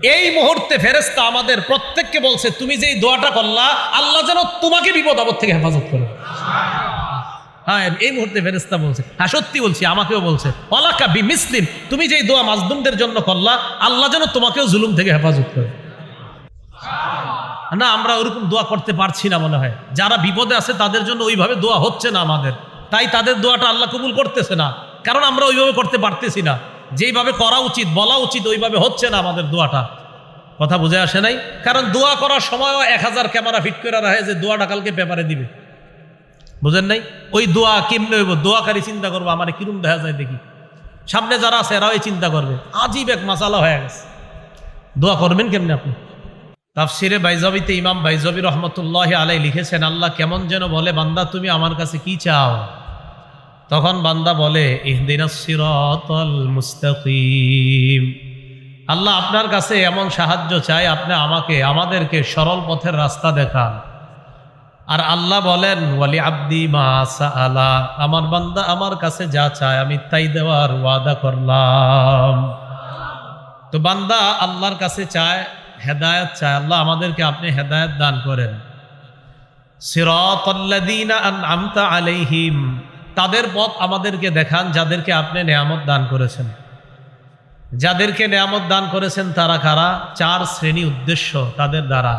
এই মুহূর্তে ফেরেশতা আমাদের প্রত্যেককে বলছে, তুমি যেই দোয়াটা করলা আল্লাহ যেন তোমাকে বিপদ আপদ থেকে হেফাজত করে। হ্যাঁ, এই মুহূর্তে ফেরেশতা বলছে। হ্যাঁ, সত্যি বলছি, আমাকেও বলছে, ওয়ালাকা বিমিসলিন, তুমি যেই দোয়া মাজলুমদের জন্য করলা আল্লাহ যেন তোমাকেও জুলুম থেকে হেফাজত করে। না, আমরা ওরকম দোয়া করতে পারছি না মনে হয়। যারা বিপদে আছে তাদের জন্য ওইভাবে দোয়া হচ্ছে না আমাদের, তাই তাদের দোয়াটা আল্লাহ কবুল করতেছে না, কারণ আমরা ওইভাবে করতে পারতেছি না। যেইভাবে করা উচিত, বলা উচিত, ওইভাবে হচ্ছে না আমাদের দোয়াটা। কথা বুঝে আসে নাই? কারণ দোয়া করার সময়ও 1000 ক্যামেরা ফিট করে রাখে যে দোয়াটা কালকে পেপারে দিবে। বুঝেন নাই? ওই দোয়া কেমনে হইব, দোয়াকারী চিন্তা করবো আমার কিরম দেখা যায় দেখি, সামনে যারা আছে এরাও এই চিন্তা করবে। আজীব এক মাসালা হয়ে গেছে। দোয়া করবেন কেমনে আপনি? তাফসিরে বাইজাবিতে ইমাম বাইজাবি রহমতুল্লাহ আলাই লিখেছেন, আল্লাহ কেমন যেন বলে, বান্দা তুমি আমার কাছে কি চাও? তখন বান্দা বলে, ইহদিনাস সিরাতাল মুস্তাকিম। আল্লাহ আপনার কাছে এমন সাহায্য চাই, আপনি আমাদেরকে সরল পথের রাস্তা দেখান। আর আল্লাহ বলেন, ওয়ালি আব্দি মা সাআলা, আমার বান্দা আমার কাছে যা চায় আমি তাই দেওয়ার ওয়াদা করলাম। তো বান্দা আল্লাহর কাছে চায়, হেদায়েত চায়, আল্লাহ আমাদেরকে আপনি হেদায়েত দান করেন। সিরাতাল্লাযীনা আন'আমতা আলাইহিম, তাদের পথ আমাদেরকে দেখান যাদেরকে আপনি নেয়ামত দান করেছেন। যাদেরকে নেয়ামত দান করেছেন তারা কারা? 4 শ্রেণী উদ্দেশ্য তাদের দ্বারা।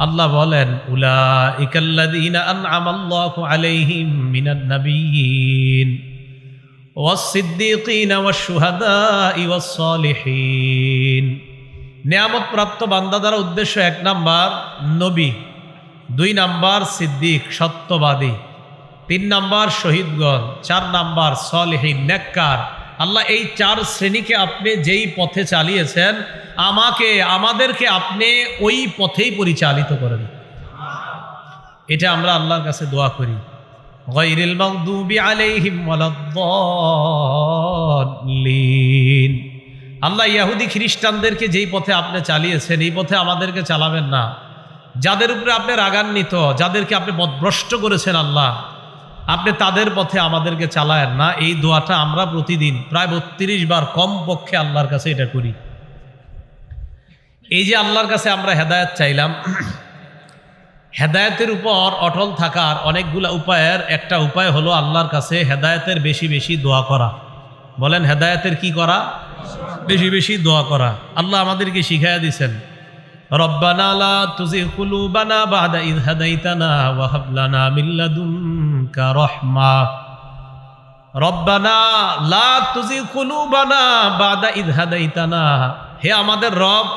আল্লাহ বলেন, উলাইকাল্লাযীনা আন'আমাল্লাহু আলাইহিম মিনান নাবিয়্যিন ওয়াস-সিদ্দীকিনা ওয়াশ-শুহাদা'i ওয়াস-সালিহিন। নেয়ামত প্রাপ্ত বান্দা দ্বারা উদ্দেশ্য 1 নাম্বার নবী, 2 নাম্বার সিদ্দিক সত্যবাদী, 3 নাম্বার শহীদগণ, 4 নাম্বার সালিহিন নেককার। আল্লাহ এই 4 শ্রেণীকে আপনি যেই পথে চালিয়েছেন, আমাদেরকে আপনি ওই পথেই পরিচালিত করেন। এটা আমরা আল্লাহর কাছে দোয়া করি। গায়রিল মাগদুবি আলাইহিম ওয়ালাদ-দাল্লিন। আল্লাহ ইহুদি খ্রিস্টানদেরকে যেই পথে আপনি চালিয়েছেন এই পথে আমাদেরকে চালাবেন না। যাদের উপরে আপনি রাগান্বিত, যাদেরকে আপনি পথভ্রষ্ট করেছেন আল্লাহ, আপনি তাদের পথে আমাদেরকে চালায়েন না। এই দোয়াটা আমরা প্রতিদিন প্রায় 32 বার কম পক্ষে আল্লাহর কাছে এটা করি। এই যে আল্লাহর কাছে আমরা হেদায়েত চাইলাম, হেদায়েতের উপর অটল থাকার অনেকগুলো উপায়ের একটা উপায় হলো আল্লাহর কাছে হেদায়েতের বেশি বেশি দোয়া করা। বলেন, হেদায়েতের কি করা? বেশি বেশি দোয়া করা। আল্লাহ আমাদেরকে শিখাইয়া দিয়েছেন, রব্বানা লা তুযিগ কুলুবানা বা'দা ইয হাদাইতানা ওয়া হাব লানা মিন লাদুনকা রাহমা। রব্বানা লা তুযিগ কুলুবানা বা'দা ইয হাদাইতানা। হে আমাদের রব,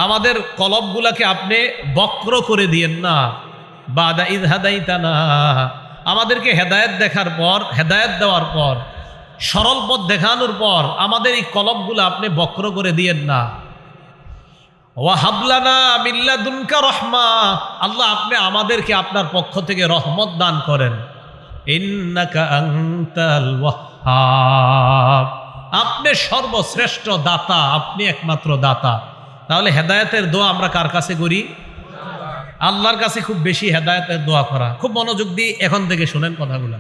আমাদের কলবগুলাকে আপনি বক্র করে দিয়েন না। বা'দা ইয হাদাইতানা, আমাদেরকে হেদায়েত দেওয়ার পর, সরল পথ দেখানোর পর আমাদের এই কলবগুলো আপনি বক্র করে দিয়েন না। ওয়া হাব লানা মিন লাদুনকা রাহমা, আল্লাহ আপনি আমাদেরকে আপনার পক্ষ থেকে রহমত দান করেন। ইন্নাকা আনতাল ওয়াহ্হাব, আপনি সর্বশ্রেষ্ঠ দাতা, আপনি একমাত্র দাতা। তাহলে হেদায়েতের দোয়া আমরা কার কাছে করি? আল্লাহর কাছে খুব বেশি হেদায়েতের দোয়া করা। খুব মনোযোগ দিয়ে এখন থেকে শুনেন কথাগুলো।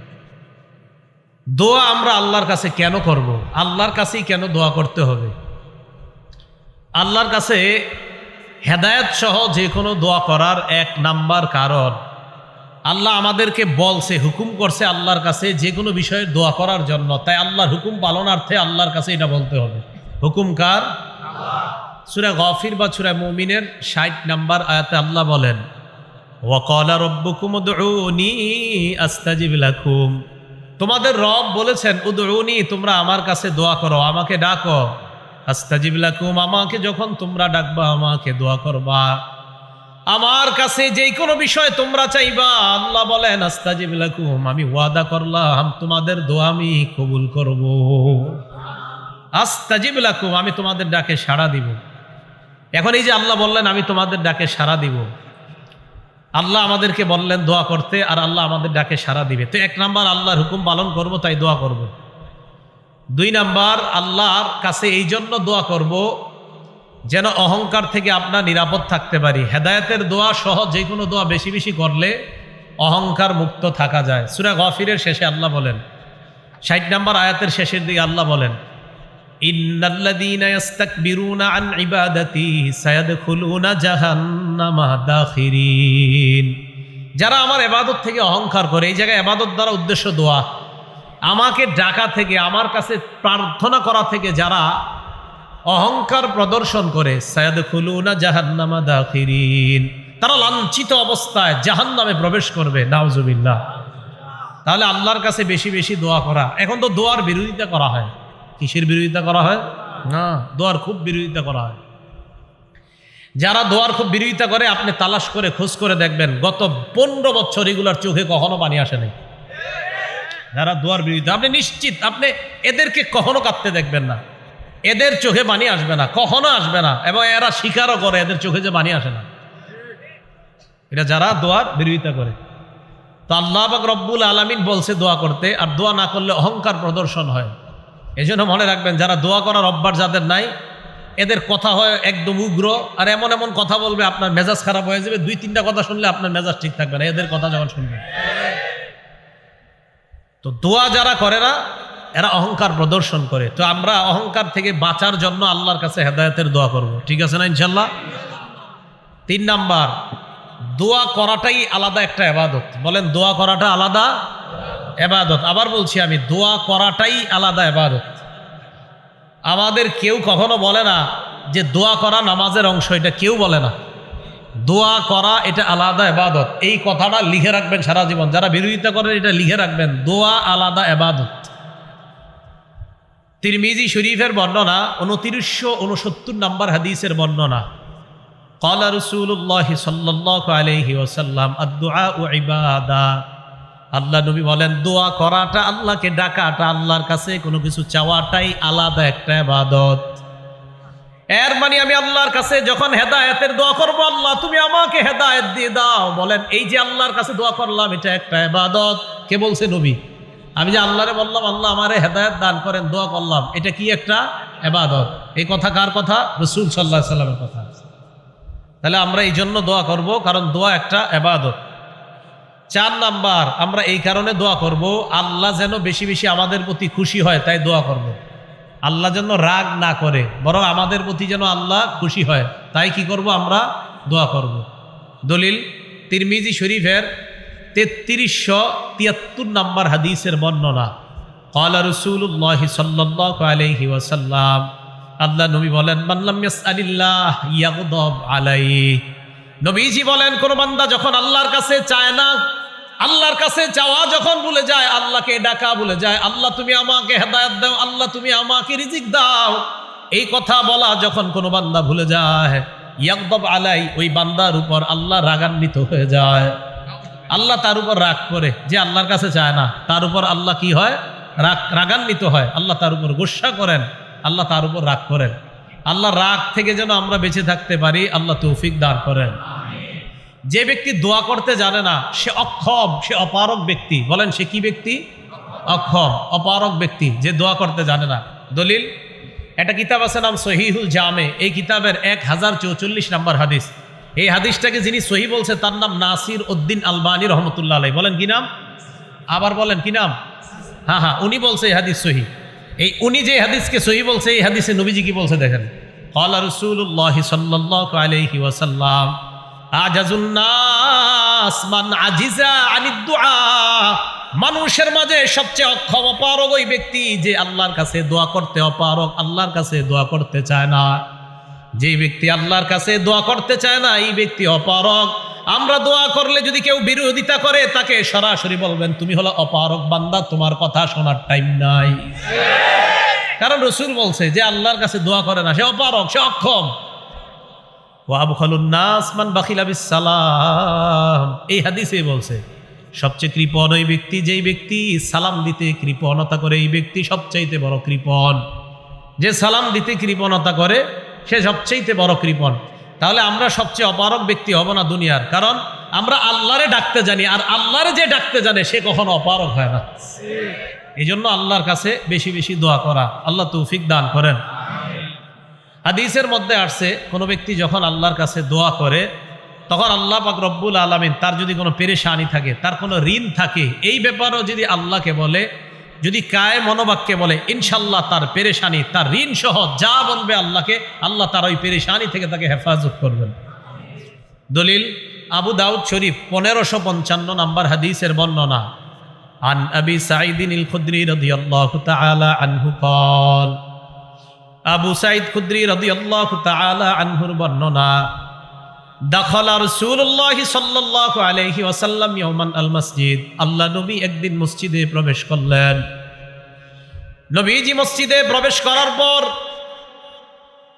দোয়া আমরা আল্লাহর কাছে কেন করব? আল্লাহর কাছেই কেন দোয়া করতে হবে? আল্লাহর কাছে হেদায়েত সহ যে কোনো দোয়া করার 1 নাম্বার কারণ, আল্লাহ আমাদেরকে বলছে, হুকুম করছে আল্লাহর কাছে যে কোনো বিষয়ে দোয়া করার জন্য। তাই আল্লাহর হুকুম পালনার্থে আল্লাহর কাছে এটা বলতে হবে। হুকুম কার? সূরা গাফির বা সূরা মুমিনের 60 নাম্বার আয়াতে আল্লাহ বলেন, ওয়া ক্বালা রাব্বুকুম উদউনি আস্তাজিব লাকুম। তোমাদের রব বলেছেন, উদউনি, তোমরা আমার কাছে দোয়া করো, আমাকে ডাকো। আস্তাজিব লাকুম, আমাকে যখন তোমরা ডাকবা, আমাকে দোয়া করবা, আমার কাছে যেই কোনো বিষয় তোমরা চাইবা, আল্লাহ বলেন আস্তাজিব লাকুম, আমি ওয়াদা করলাম তোমাদের দোয়া আমি কবুল করব। আস্তাজিব লাকুম, আমি তোমাদের ডাকে সাড়া দিব। এখন এই যে আল্লাহ বললেন আমি তোমাদের ডাকে সাড়া দিব, আল্লাহ আমাদেরকে বললেন দোয়া করতে, আর আল্লাহ আমাদের ডাকে সাড়া দিবে। তো 1 নাম্বার আল্লাহর হুকুম পালন করব, তাই দোয়া করব। 2 নাম্বার আল্লাহর কাছে এই জন্য দোয়া করব যেন অহংকার থেকে আমরা নিরাপদ থাকতে পারি। হেদায়েতের দোয়া সহ যে কোনো দোয়া বেশি বেশি করলে অহংকার মুক্ত থাকা যায়। সূরা গাফিরের শেষে আল্লাহ বলেন, 60 নাম্বার আয়াতের শেষের দিকে আল্লাহ বলেন, ইন্নাল্লাযীনা ইস্তাকবিরুনা আন ইবাদাতি সায়াদখুলুনা জাহান্নামা দাখিরিন। যারা আমার ইবাদত থেকে অহংকার করে, এই জায়গায় ইবাদত দ্বারা উদ্দেশ্য দোয়া, আমাকে ডাকা থেকে, আমার কাছে প্রার্থনা করা থেকে যারা অহংকার প্রদর্শন করে, সায়াদখুলুনা জাহান্নামা দাখিরিন, তারা লাঞ্ছিত অবস্থায় জাহান্নামে প্রবেশ করবে, নাউজুবিল্লাহ। তাহলে আল্লাহর কাছে বেশি বেশি দোয়া করা। এখন তো দোয়ার বিরোধিতা করা হয়। কিসের বিরোধিতা করা হয়? না, দোয়ার খুব বিরোধিতা করা হয়। যারা দোয়ার খুব বিরোধিতা করে, আপনি তালাশ করে খোঁজ করে দেখবেন গত 15 বছর এগুলার চোখে কখনো পানি আসে নাই। যারা দোয়ার বিরোধিতা, আপনি নিশ্চিত আপনি এদেরকে কখনো কাঁদতে দেখবেন না, এদের চোখে পানি আসবে না, কখনো আসবে না। এবং এরা স্বীকারও করে এদের চোখে যে পানি আসে না। এটা যারা দোয়ার বিরোধিতা করে। তো আল্লাহ পাক রব্বুল আলামিন বলছে দোয়া করতে, আর দোয়া না করলে অহংকার প্রদর্শন হয়। এই জন্য মনে রাখবেন, যারা দোয়া করার অভ্যাস যাদের নাই, এদের কথা হয় একদম উগ্র, আর এমন এমন কথা বলবে আপনার মেজাজ খারাপ হয়ে যাবে। 2-3টা কথা শুনলে আপনার মেজাজ ঠিক থাকবে না, এদের কথা যখন শুনবেন। তো দোয়া যারা করে না, এরা অহংকার প্রদর্শন করে। তো আমরা অহংকার থেকে বাঁচার জন্য আল্লাহর কাছে হেদায়েতের দোয়া করব, ঠিক আছে না ইনশাল্লাহ? 3 নাম্বার, দোয়া করাটাই আলাদা একটা ইবাদত। বলেন, দোয়া করাটা আলাদা ইবাদত। আবার বলছি আমি, দোয়া করাটাই আলাদা ইবাদত। আমাদের কেউ কখনো বলে না যে দোয়া করা নামাজের অংশ, এটা কেউ বলে না। দোয়া করা এটা আলাদা ইবাদত। এই কথাটা লিখে রাখবেন সারা জীবন। যারা বিরোধিতা করেন এটা লিখে রাখবেন, দোয়া আলাদা ইবাদত। তিরমিজি শরীফের বর্ণনা, 2969 নম্বর হাদিসের বর্ণনা। ক্বালা রাসূলুল্লাহ সাল্লাল্লাহু আলাইহি ওয়াসাল্লাম, আদ-দুআউ ইবাদা। আল্লাহ নবী বলেন, দোয়া করাটা, আল্লাহকে ডাকাটা, আল্লাহর কাছে কোনো কিছু চাওয়াটাই আলাদা একটা ইবাদত। এর মানে আমি আল্লাহর কাছে যখন হেদায়েতের দোয়া করব, আল্লাহ তুমি আমাকে হেদায়েত দিয়ে দাও, বলেন এই যে আল্লাহর কাছে দোয়া করলাম, এটা একটা ইবাদত। কে বলছে? নবী। আমি যে আল্লাহরে বললাম, আল্লাহ আমারে হেদায়েত দান করেন, দোয়া করলাম, এটা কি একটা ইবাদত? এই কথা কার কথা? রাসূল সাল্লাল্লাহু আলাইহি ওয়াসাল্লামের কথা। তাহলে আমরা এই জন্য দোয়া করব, কারণ দোয়া একটা ইবাদত। 4 নাম্বার, আমরা এই কারণে দোয়া করব, আল্লাহ যেন বেশি বেশি আমাদের প্রতি খুশি হয়, তাই দোয়া করব। আল্লাহ যেন রাগ না করে, বরং আমাদের প্রতি যেন আল্লাহ খুশি হয়, তাই কি করব? আমরা দোয়া করব। দলিল, তিরমিজি শরীফের 3373 নম্বর হাদিসের বর্ণনা। ক্বালা রাসূলুল্লাহ সাল্লাল্লাহু আলাইহি ওয়াসাল্লাম, আল্লাহ নবী বলেন, মান লাম ইয়াসআলিল্লাহ ইয়াগদাব আলাইহি। নবীজি বলেন, কোন বান্দা যখন আল্লাহর কাছে চায় না, আল্লাহর কাছে চাওয়া যখন ভুলে যায়, আল্লাহকে ডাকা ভুলে যায়, আল্লাহ তুমি আমাকে হেদায়েত দাও, আল্লাহ তুমি আমাকে রিজিক দাও, এই কথা বলা যখন কোনো বান্দা ভুলে যায়, ইয়াগদাব আলাই, ওই বান্দার উপর আল্লাহ রাগান্বিত হয়ে যায়। আল্লাহ তার উপর রাগ করে, যে আল্লাহর কাছে চায় না, তার উপর আল্লাহ কি হয়? রাগান্বিত হয়। আল্লাহ তার উপর গুসা করেন, আল্লাহ তার উপর রাগ করেন। আল্লাহ রাগ থেকে যেন আমরা বেঁচে থাকতে পারি, আল্লাহ তৌফিক দান করেন। যে ব্যক্তি দোয়া করতে জানে না, সে অক্ষম, সে অপারগ ব্যক্তি। বলেন, সে কি ব্যক্তি? অক্ষম, অপারগ ব্যক্তি, যে দোয়া করতে জানে না। দলিল, একটা কিতাব আছে নাম সহিহুল জামে, এই কিতাবের 1044 নম্বর হাদিস। এই হাদিসটাকে যিনি সহি বলছে তার নাম নাসির উদ্দিন আলবানী রহমতুল্লাহ আলাইহি। বলেন কি নাম? আবার বলেন কি নাম? হ্যাঁ, উনি বলছে এই হাদিস সহি। এই উনি যে হাদিসকে সহি বলছে, এই হাদিসে নবীজি কি বলছে দেখেন। ক্বালা রাসূলুল্লাহ সাল্লাল্লাহু আলাইহি ওয়াসাল্লাম, আজাজুন নাস মান আজিজা আনিদ দুআ। মানুষের মাঝে সবচেয়ে অক্ষম, অপারগ ওই ব্যক্তি যে আল্লাহর কাছে দোয়া করতে অপারগ, আল্লাহর কাছে দোয়া করতে চায় না। যে ব্যক্তি আল্লাহর কাছে দোয়া করতে চায় না, এই ব্যক্তি অপারগ। আমরা দোয়া করলে যদি কেউ বিরোধিতা করে, তাকে সরাসরি বলবেন, তুমি হলো অপারগ বান্দা, তোমার কথা শোনার টাইম নাই। কারণ রাসূল বলছে, যে আল্লাহর কাছে দোয়া করে না, সে অপারগ, সে অক্ষম। ওয়া আবখালুন নাস মান বাখিলা বিস সালাম, এই হাদিসে বলছে সবচেয়ে কৃপণ ওই ব্যক্তি, যেই ব্যক্তি সালাম দিতে কৃপণতা করে, এই ব্যক্তি সবচাইতে বড় কৃপণ। যে সালাম দিতে কৃপণতা করে, সে সবচাইতে বড় কৃপণ। তাহলে আমরা সবচেয়ে অপারগ ব্যক্তি হব না দুনিয়ার, কারণ আমরা আল্লাহরে ডাকতে জানি, আর আল্লাহরে যে ডাকতে জানে সে কখনো অপারগ হয় না। এই জন্য আল্লাহর কাছে বেশি বেশি দোয়া করা, আল্লাহ তৌফিক দান করেন। হাদিসের মধ্যে আসছে, কোনো ব্যক্তি যখন আল্লাহর কাছে দোয়া করে, তখন আল্লাহ পাক রব্বুল আলামিন তার যদি কোনো পেরেশানি থাকে, তার কোনো ঋণ থাকে, এই ব্যাপারেও যদি আল্লাহকে বলে, যদি কায়ে মনোবাক্যে বলে ইনশাল্লাহ তার পেরেশানি, তার ঋণ সহ যা বলবে আল্লাহকে, আল্লাহ তার ওই পেরেশানি থেকে তাকে হেফাজত করবেন। দলিল আবু দাউদ শরীফ 1555 নম্বর হাদিসের বর্ণনা। আন আবি সাঈদিন আল খুদরি রাদিয়াল্লাহু তাআলা আনহু قال, আবু সাঈদ খুদরি রাদিয়াল্লাহু তাআলা আনহুর বর্ণনা, দাখালা রাসূলুল্লাহ সাল্লাল্লাহু আলাইহি ওয়াসাল্লাম ইয়াওমান আল মসজিদ, আল্লাহ নবী একদিন মসজিদে প্রবেশ করলেন। নবীজি মসজিদে প্রবেশ করার পর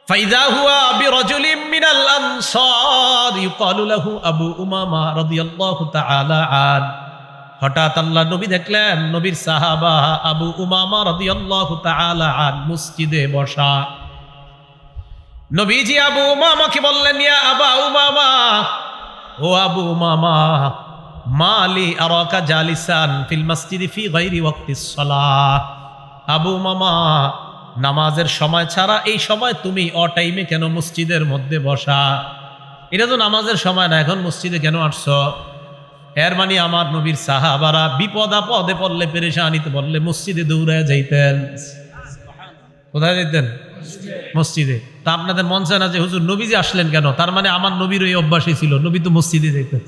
ফাইদা হুয়া বিরাজুলিম মিনাল আনসার ইউকালু লাহু আবু উমামা রাদিয়াল্লাহু তাআলা আন, হঠাৎ আল্লাহ নবী দেখলেন নবীর সাহাবা আবু উমামা রাদিয়াল্লাহু তাআলা আন মসজিদে বসা। নবীজি আবু উমামাকে বললেন, ইয়া আবা উমামা, ও আবু উমামা, মালি আরাকা জালিসান ফিল মসজিদি ফি গায়রি ওয়াক্তিস সালাহ। আবু উমামা, নামাজের সময় ছাড়া এই সময় তুমি অটাইমে কেন মসজিদের মধ্যে বসা? এটা তো নামাজের সময় না, এখন মসজিদে কেন আসছো? এর মানে আমার নবীর সাহাবারা বিপদ আপদে পড়লে, পেরেশানিতে পড়লে মসজিদে দৌড়ায় যাইতেন। কোথায় যাইতেন? মসজিদে। তা আপনাদের মন চায় না যে হুজুর নবীজি আসলেন কেন? তার মানে আমার নবীর ওই অভ্যাসই ছিল, নবী তো মসজিদে যাইতেন।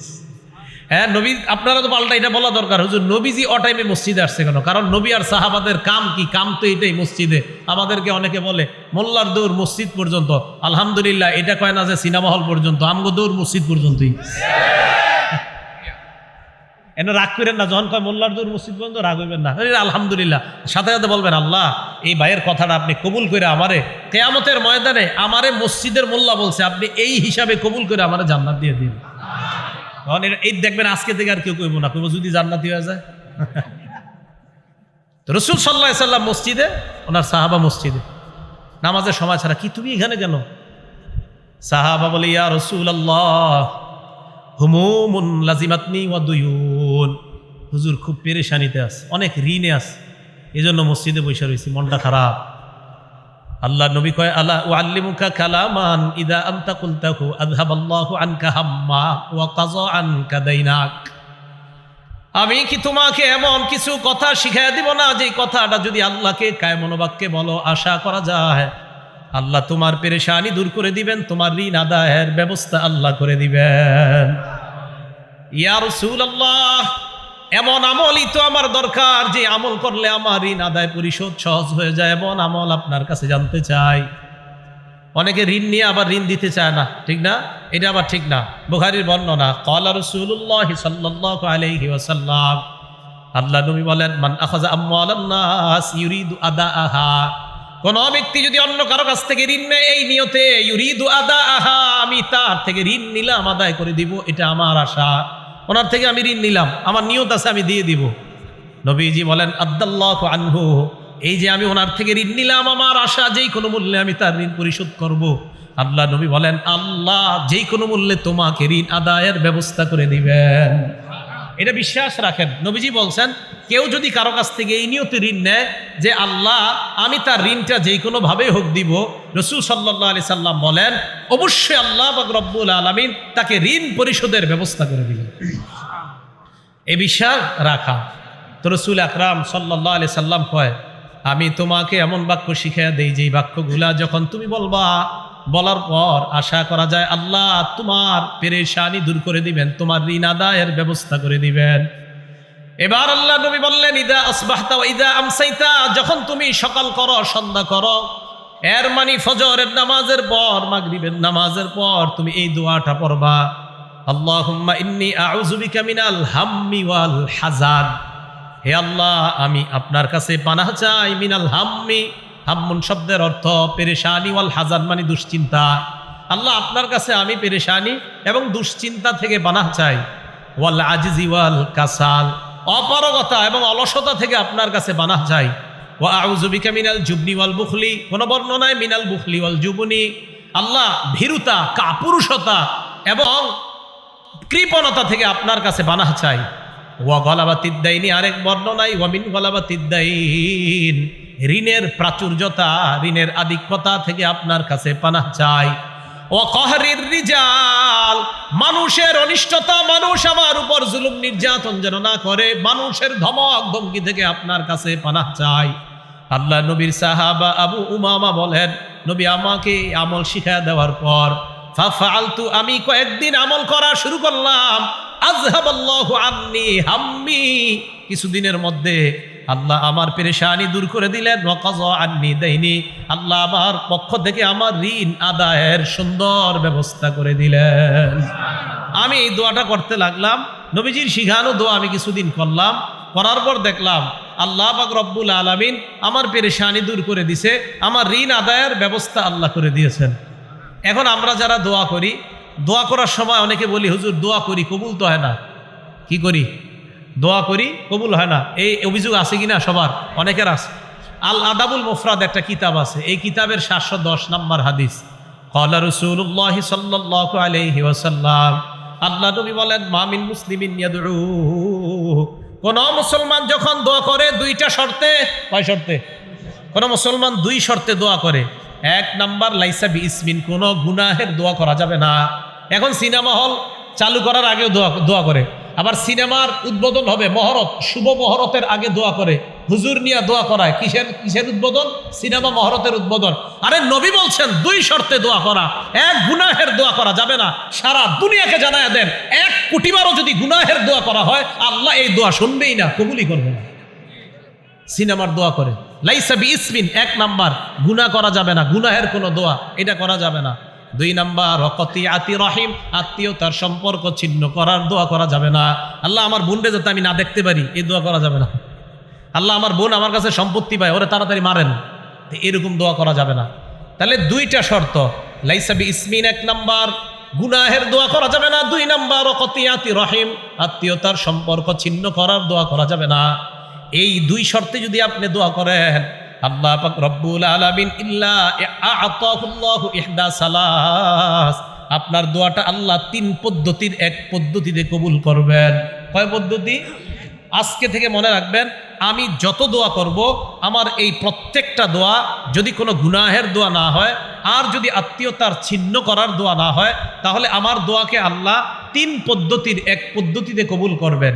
হ্যাঁ, নবী, আপনারা তো পাল্টা এটা বলা দরকার, হুজুর নবীজি অটাইমে মসজিদে আসছে কেন? কারণ নবী আর সাহাবাদের কাম কি? কাম তো এটাই, মসজিদে। আমাদেরকে অনেকে বলে মোল্লার দৌড় মসজিদ পর্যন্ত। আলহামদুলিল্লাহ, এটা কয় না যে সিনেমা হল পর্যন্ত, আমগো দৌড় মসজিদ পর্যন্তই। এনে রাগ করেন না, যখন কয় মোল্লার দৌড় মসজিদ পর্যন্ত রাগ হইবেন না, আলহামদুলিল্লাহ। সাথে সাথে বলবেন, আল্লাহ এই ভাইয়ের কথাটা আপনি কবুল করে আমারে কিয়ামতের ময়দানে আমারে মসজিদের মোল্লা বলছে, আপনি এই হিসাবে কবুল করে আমারে জান্নাত দিয়ে দিন। তখন এই দেখবেন আজকে থেকে আর কেউ কইব না, কইব যদি জান্নাতি হয়ে যায়। তো রাসূল সাল্লাল্লাহু আলাইহি সাল্লাম মসজিদে, ওনার সাহাবা মসজিদে, নামাজের সময় ছাড়া। কি তুমি এখানে কেন? সাহাবা বলে, ইয়া রাসূলুল্লাহ, হুমুমুন লাজিমাতনি ওয়া দুয়ুন, হুজুর খুব পেরেশানিতে আছে, অনেক ঋণে আছে, এজন্য মসজিদে বসে রয়েছি, মনটা খারাপ। আল্লাহ নবী কয়, আলা উআল্লিমুকা কালামান ইদা আনতা কুলতাহু আযহাবাল্লাহু আনকা হাম্মা ওয়া কাযা আনকা দাইনাক। আমি কি তোমাকে এমন কিছু কথা শিখাইয়া দিব না, যে কথাটা যদি আল্লাহকে কায় মনোবাক্যে বলো, আশা করা যায় আল্লাহ তোমার পেরেশানি দূর করে দিবেন, তোমার ঋণ আদায়ের ব্যবস্থা আল্লাহ করে দিবেন। ইয়া রাসূলুল্লাহ, এমন আমলই তো আমার দরকার, যে আমল করলে আমার ঋণ আদায় পরিশোধ সহজ হয়ে যায়, এমন আমল আপনার কাছে জানতে চাই। অনেকে ঋণ নিয়ে আবার ঋণ দিতে চায় না, ঠিক না? এটা আবার ঠিক না। বুখারীর বর্ণনা, ক্বালা রাসূলুল্লাহ সাল্লাল্লাহু আলাইহি ওয়াসাল্লাম, আল্লাহ নবী বলেন, মান আখাযা আমওয়ালান নাস ইউরিদু আদাআহা, কোন ব্যক্তি যদি অন্য কারো কাছ থেকে ঋণ নেয় এই নিয়তে, ইউরিদু আদাআহা, আমি তার থেকে ঋণ নিলাম, আদায় করে দিব, এটা আমার আশা। ওনার থেকে আমি ঋণ নিলাম, আমার নিয়ত আছে আমি দিয়ে দিব। নবীজি বলেন, আদাল্লাহু আনহু, এই যে আমি ওনার থেকে ঋণ নিলাম, আমার আশা যেই কোনো মূল্যে আমি তার ঋণ পরিশোধ করব। আল্লাহ নবী বলেন, আল্লাহ যেই কোনো মূল্যে তোমাকে ঋণ আদায়ের ব্যবস্থা করে দিবেন। এটা বিশ্বাস রাখেন। নবীজি বলছেন, কেউ যদি কারো কাছ থেকে এই নিয়তে ঋণ নেয় যে আল্লাহ আমি তার ঋণটা যেই কোনো ভাবে হোক দিব, রাসূল সাল্লাল্লাহু আলাইহি সাল্লাম বলেন, অবশ্যই আল্লাহ পাক রব্বুল আলামিন তাকে ঋণ পরিশোধের ব্যবস্থা করে দিবেন। এই বিশ্বাস রাখা। তো রাসূল আকরাম সাল্লাল্লাহু আলাইহি সাল্লাম কয়, আমি তোমাকে এমন বাক্য শিখাইয়া দেই, যেই বাক্যগুলা যখন তুমি বলবা, বলার পর আশা করা যায় আল্লাহ তোমার পেরেশানি দূর করে দিবেন, তোমার ঋণ আদায়ের ব্যবস্থা করে দিবেন। এবার আল্লাহ নবী বললেন, ইদা আসবাহতা ওয়া ইদা আমসাইতা, যখন তুমি সকাল করো সন্ধ্যা করো, এর মানে ফজরের নামাজের পর, মাগরিবের নামাজের পর তুমি এই দোয়াটা পড়বা, আল্লাহুম্মা ইন্নী আউযু বিকা মিনাল হাম্মি ওয়াল হাযান, হে আল্লাহ আমি আপনার কাছে পানাহ চাই, মিনাল হাম্মি, হাম্মুন শব্দের অর্থ পেরেশানি, ওয়াল হাযান মানে দুশ্চিন্তা। আল্লাহ আপনার কাছে আমি পেরেশানি এবং দুশ্চিন্তা থেকে পানাহ চাই, ওয়াল আজিজি ওয়াল কাসাল, অপারগতা এবং অলসতা থেকে আপনার কাছে পানাহ চাই, ওয়া আউযু বিকা মিনাল জুবনি ওয়াল বুখলি, কোন বর্ণনায় মিনাল বুখলি ওয়াল জুবনি, আল্লাহ ভীরুতা, কাপুরুষতা এবং কৃপণতা থেকে আপনার কাছে পানাহ চাই, ওয়া গলাবাতিদ দাইনি, আরেক বর্ণনায় ওয়া মিন গলাবাতিদ দাইন, ঋণের প্রাচুর্যতা, ঋণের আধিক্যতা থেকে আপনার কাছে পানাহ চাই, ওয়া কাহরির রিজাল, মানুষের অনিষ্টতা, মানুষ আমার উপর জুলুম নির্যাতন যেন না করে, মানুষের ধমক ধমকি থেকে আপনার কাছে পানাহ চাই। আল্লাহ নবীর সাহাবা আবু উমামা বলেন, নবী আমাকে আমল শিখায় দেওয়ার পর ফাফআলতু, আমি কয়েকদিন আমল করা শুরু করলাম। আযহাবাল্লাহু আন্নী হাম্মি, কিছুদিনের মধ্যে আল্লাহ আমার পেরেশানি দূর করে দিলেন। ওয়া কাযা আন্নী দাইনি, আল্লাহ আমার পক্ষ থেকে আমার ঋণ আদায়ের সুন্দর ব্যবস্থা করে দিলেন। আমি এই দোয়াটা করতে লাগলাম, নবীজির শিখানো দোয়া আমি কিছুদিন করলাম, করার পর দেখলাম আল্লাহ পাক রব্বুল আলামিন আমার পেরেশানি দূর করে দিছে, আমার ঋণ আদায়ের ব্যবস্থা আল্লাহ করে দিয়েছেন। এখন আমরা যারা দোয়া করি, দোয়া করার সময় অনেকে বলি হুজুর দোয়া করি কবুল তো হয় না। কি করি? দোয়া করি কবুল হয় না, এই অভিযোগ আছে কিনা সবার? অনেকের আছে। আল আদাবুল মুফরাদ একটা কিতাব আছে, এই কিতাবের 710 নম্বর হাদিস, ক্বালা রাসূলুল্লাহ সাল্লাল্লাহু আলাইহি ওয়াসাল্লাম, আল্লাহ নবী বলেন, মা মিন মুসলিমিন ইয়াদউ, কোন মুসলমান যখন দোয়া করে দুইটা শর্তে। কয় শর্তে? কোন মুসলমান দুই শর্তে দোয়া করে। এক নাম্বার, লাইসা বিইসমিন, কোন গুনাহের দোয়া করা যাবে না। এখন সিনেমা হল চালু করার আগেও দোয়া করে, আবার সিনেমার উদ্বোধন হবে, মহরত, শুভ মহরতের আগে দোয়া করে, হুজুর নিয়ে দোয়া করায়। কিসের উদ্বোধন? সিনেমা মহরতের উদ্বোধন। আরে নবী বলছেন দুই শর্তে দোয়া করা, এক গুনাহের দোয়া করা যাবে না। সারা দুনিয়াকে জানায় দেন, 1 কোটিবারও যদি গুনাহের দোয়া করা হয় আল্লাহ এই দোয়া শুনবেই না, কবুলই করবে না। সিনেমার দোয়া করে, লাইসা বিইসমিন, 1 নাম্বার, গুনাহ করা যাবে না, গুনাহের কোনো দোয়া এটা করা যাবে না। 2 নাম্বার, রকতিয়াতি রহিম, আত্মীয়তার সম্পর্ক ছিন্ন করার দোয়া করা যাবে না। আল্লাহ আমার বোনরে যাতে আমি না দেখতে পারি, এই দোয়া করা যাবে না। আল্লাহ আমার বোন আমার কাছে সম্পত্তি পায়, ওরে তাড়াতাড়ি মারেন, এরকম দোয়া করা যাবে না। তাহলে 2টা শর্ত, লাইসা বিইসমিন 1 নাম্বার, গুনাহের দোয়া করা যাবে না। 2 নাম্বার, রকতিয়াতি রহিম, আত্মীয়তার সম্পর্ক ছিন্ন করার দোয়া করা যাবে না। এই 2 শর্তে যদি আপনি দোয়া করেন, আল্লাহ পাক রব্বুল আলামিন ইল্লা আ'তাহুল্লাহু ইহদা সালাস, আপনার দোয়াটা আল্লাহ 3 পদ্ধতির এক পদ্ধতিতে কবুল করবেন। কয় পদ্ধতি? আজকে থেকে মনে রাখবেন, আমি যত দোয়া করব আমার এই প্রত্যেকটা দোয়া যদি কোনো গুনাহের দোয়া না হয়, আর যদি আত্মীয়তার ছিন্ন করার দোয়া না হয়, তাহলে আমার দোয়াকে আল্লাহ 3 পদ্ধতির এক পদ্ধতিতে কবুল করবেন।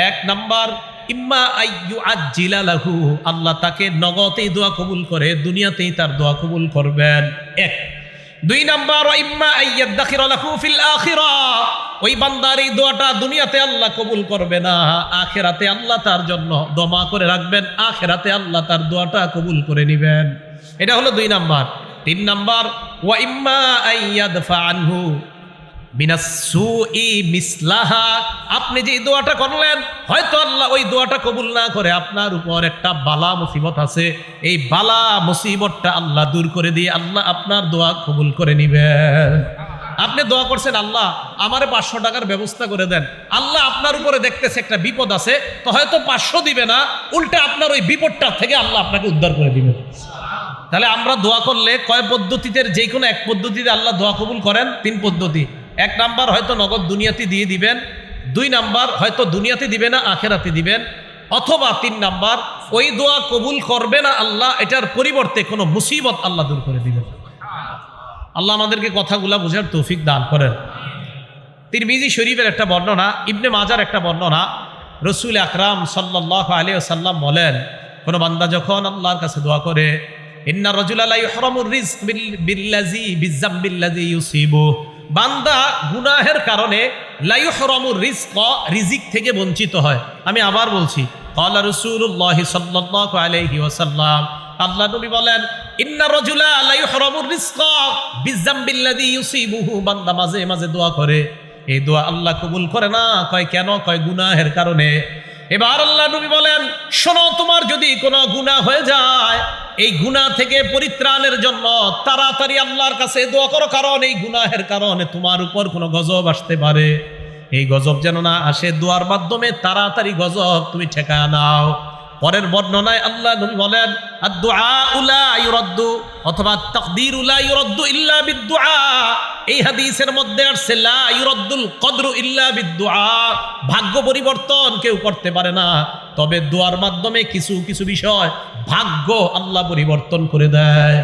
1 নাম্বার, ইম্মা আইয়ু আজ্জিলা লাহু, আল্লাহ তাকে নগদেই দোয়া কবুল করে, দুনিয়াতেই তার দোয়া কবুল করবেন। 1। 2 নাম্বার, ইম্মা আইয়াদাখিরা লাহু ফিল আখিরাহ, ওই বান্দার এই দোয়াটা দুনিয়াতে আল্লাহ কবুল করবে না, আখিরাতে আল্লাহ তার জন্য দমা করে রাখবেন, আখিরাতে আল্লাহ তার দোয়াটা কবুল করে নেবেন। এটা হলো 2 নাম্বার। 3 নাম্বার, ওয়া ইম্মা আইয়াদফা আনহু মিনাসসুই মিসলাহা, আপনি যে দোয়াটা করলেন, হয়তো আল্লাহ ওই দোয়াটা কবুল না করে আপনার উপর একটা বালা মুসিবত আছে, এই বালা মুসিবতটা আল্লাহ দূর করে দিয়ে আল্লাহ আপনার দোয়া কবুল করে নিবেন। আপনি দোয়া করছেন, আল্লাহ আমারে 500 টাকার ব্যবস্থা করে দেন, আল্লাহ আপনার উপরে দেখতেছে একটা বিপদ আছে, তো হয়তো 500 দিবে না, উল্টে আপনার ওই বিপদটা থেকে আল্লাহ আপনাকে উদ্ধার করে দিবেন। তাহলে আমরা দোয়া করলে কয় পদ্ধতিতে, যে কোনো এক পদ্ধতিতে আল্লাহ দোয়া কবুল করেন। 3 পদ্ধতি। 1 নাম্বার, হয়তো নগদ দুনিয়াতে দিয়ে দিবেন। 2 নাম্বার, হয়তো দুনিয়াতে দিবে না, আখেরাতে দিবেন। অথবা 3 নাম্বার, ওই দোয়া কবুল করবে না আল্লাহ, এটার পরিবর্তে কোনো মুসিবত আল্লাহ দূর করে দিবেন। আল্লাহ আমাদেরকে কথাগুলা বোঝার তৌফিক দান করেন। তিরমিজি শরীফের একটা বর্ণনা, ইবনে মাজার একটা বর্ণনা, রাসূল আকরাম সাল্লাল্লাহু আলাইহি ওয়াসাল্লাম বলেন, কোন বান্দা যখন আল্লাহর কাছে দোয়া করে, ইন্না রাজুলা লা ইহরামুর রিজক বিল্লাযী বিযামবিল্লাযী ইউসিবু, বান্দা গুনাহের কারণে লা ইহরামুর রিজক, রিজিক থেকে বঞ্চিত হয়। আমি আবার বলছি, ক্বালা রাসূলুল্লাহ সাল্লাল্লাহু আলাইহি ওয়াসাল্লাম, আল্লাহ নবী বলেন, ইন্না রাজুলা লা ইহরামুর রিজক বিযামবিল্লাযী ইউসিবুহু, বান্দা মাঝে মাঝে দোয়া করে, এই দোয়া আল্লাহ কবুল করে না। কয় কেন? কয় গুনাহের কারণে। এবার আল্লাহ নবী বলেন, শোনো, তোমার যদি কোনো গুনাহ হয়ে যায়, এই গুনাহ থেকে পরিত্রাণের জন্য তাড়াতাড়ি আল্লাহর কাছে দোয়া করো, কারণ এই গুনাহের কারণে তোমার উপর কোনো গজব আসতে পারে। এই গজব যেন না আসে, দোয়ার মাধ্যমে তাড়াতাড়ি গজব তুমি ঠেকায় নাও। পরের বর্ণনায় আল্লাহ নবী বলেন, আদ-দুআউ লা ইউরাদ্দু, অথবা তাকদীরু লা ইউরাদ্দু ইল্লা বিদ-দুআ। এই হাদিসের মধ্যে আসছে লা ইউরাদ্দুল কদরু ইল্লা বিদ-দুআ, ভাগ্য পরিবর্তন কেউ করতে পারে না, তবে দোয়ার মাধ্যমে কিছু কিছু বিষয় ভাগ্য আল্লাহ পরিবর্তন করে দেয়।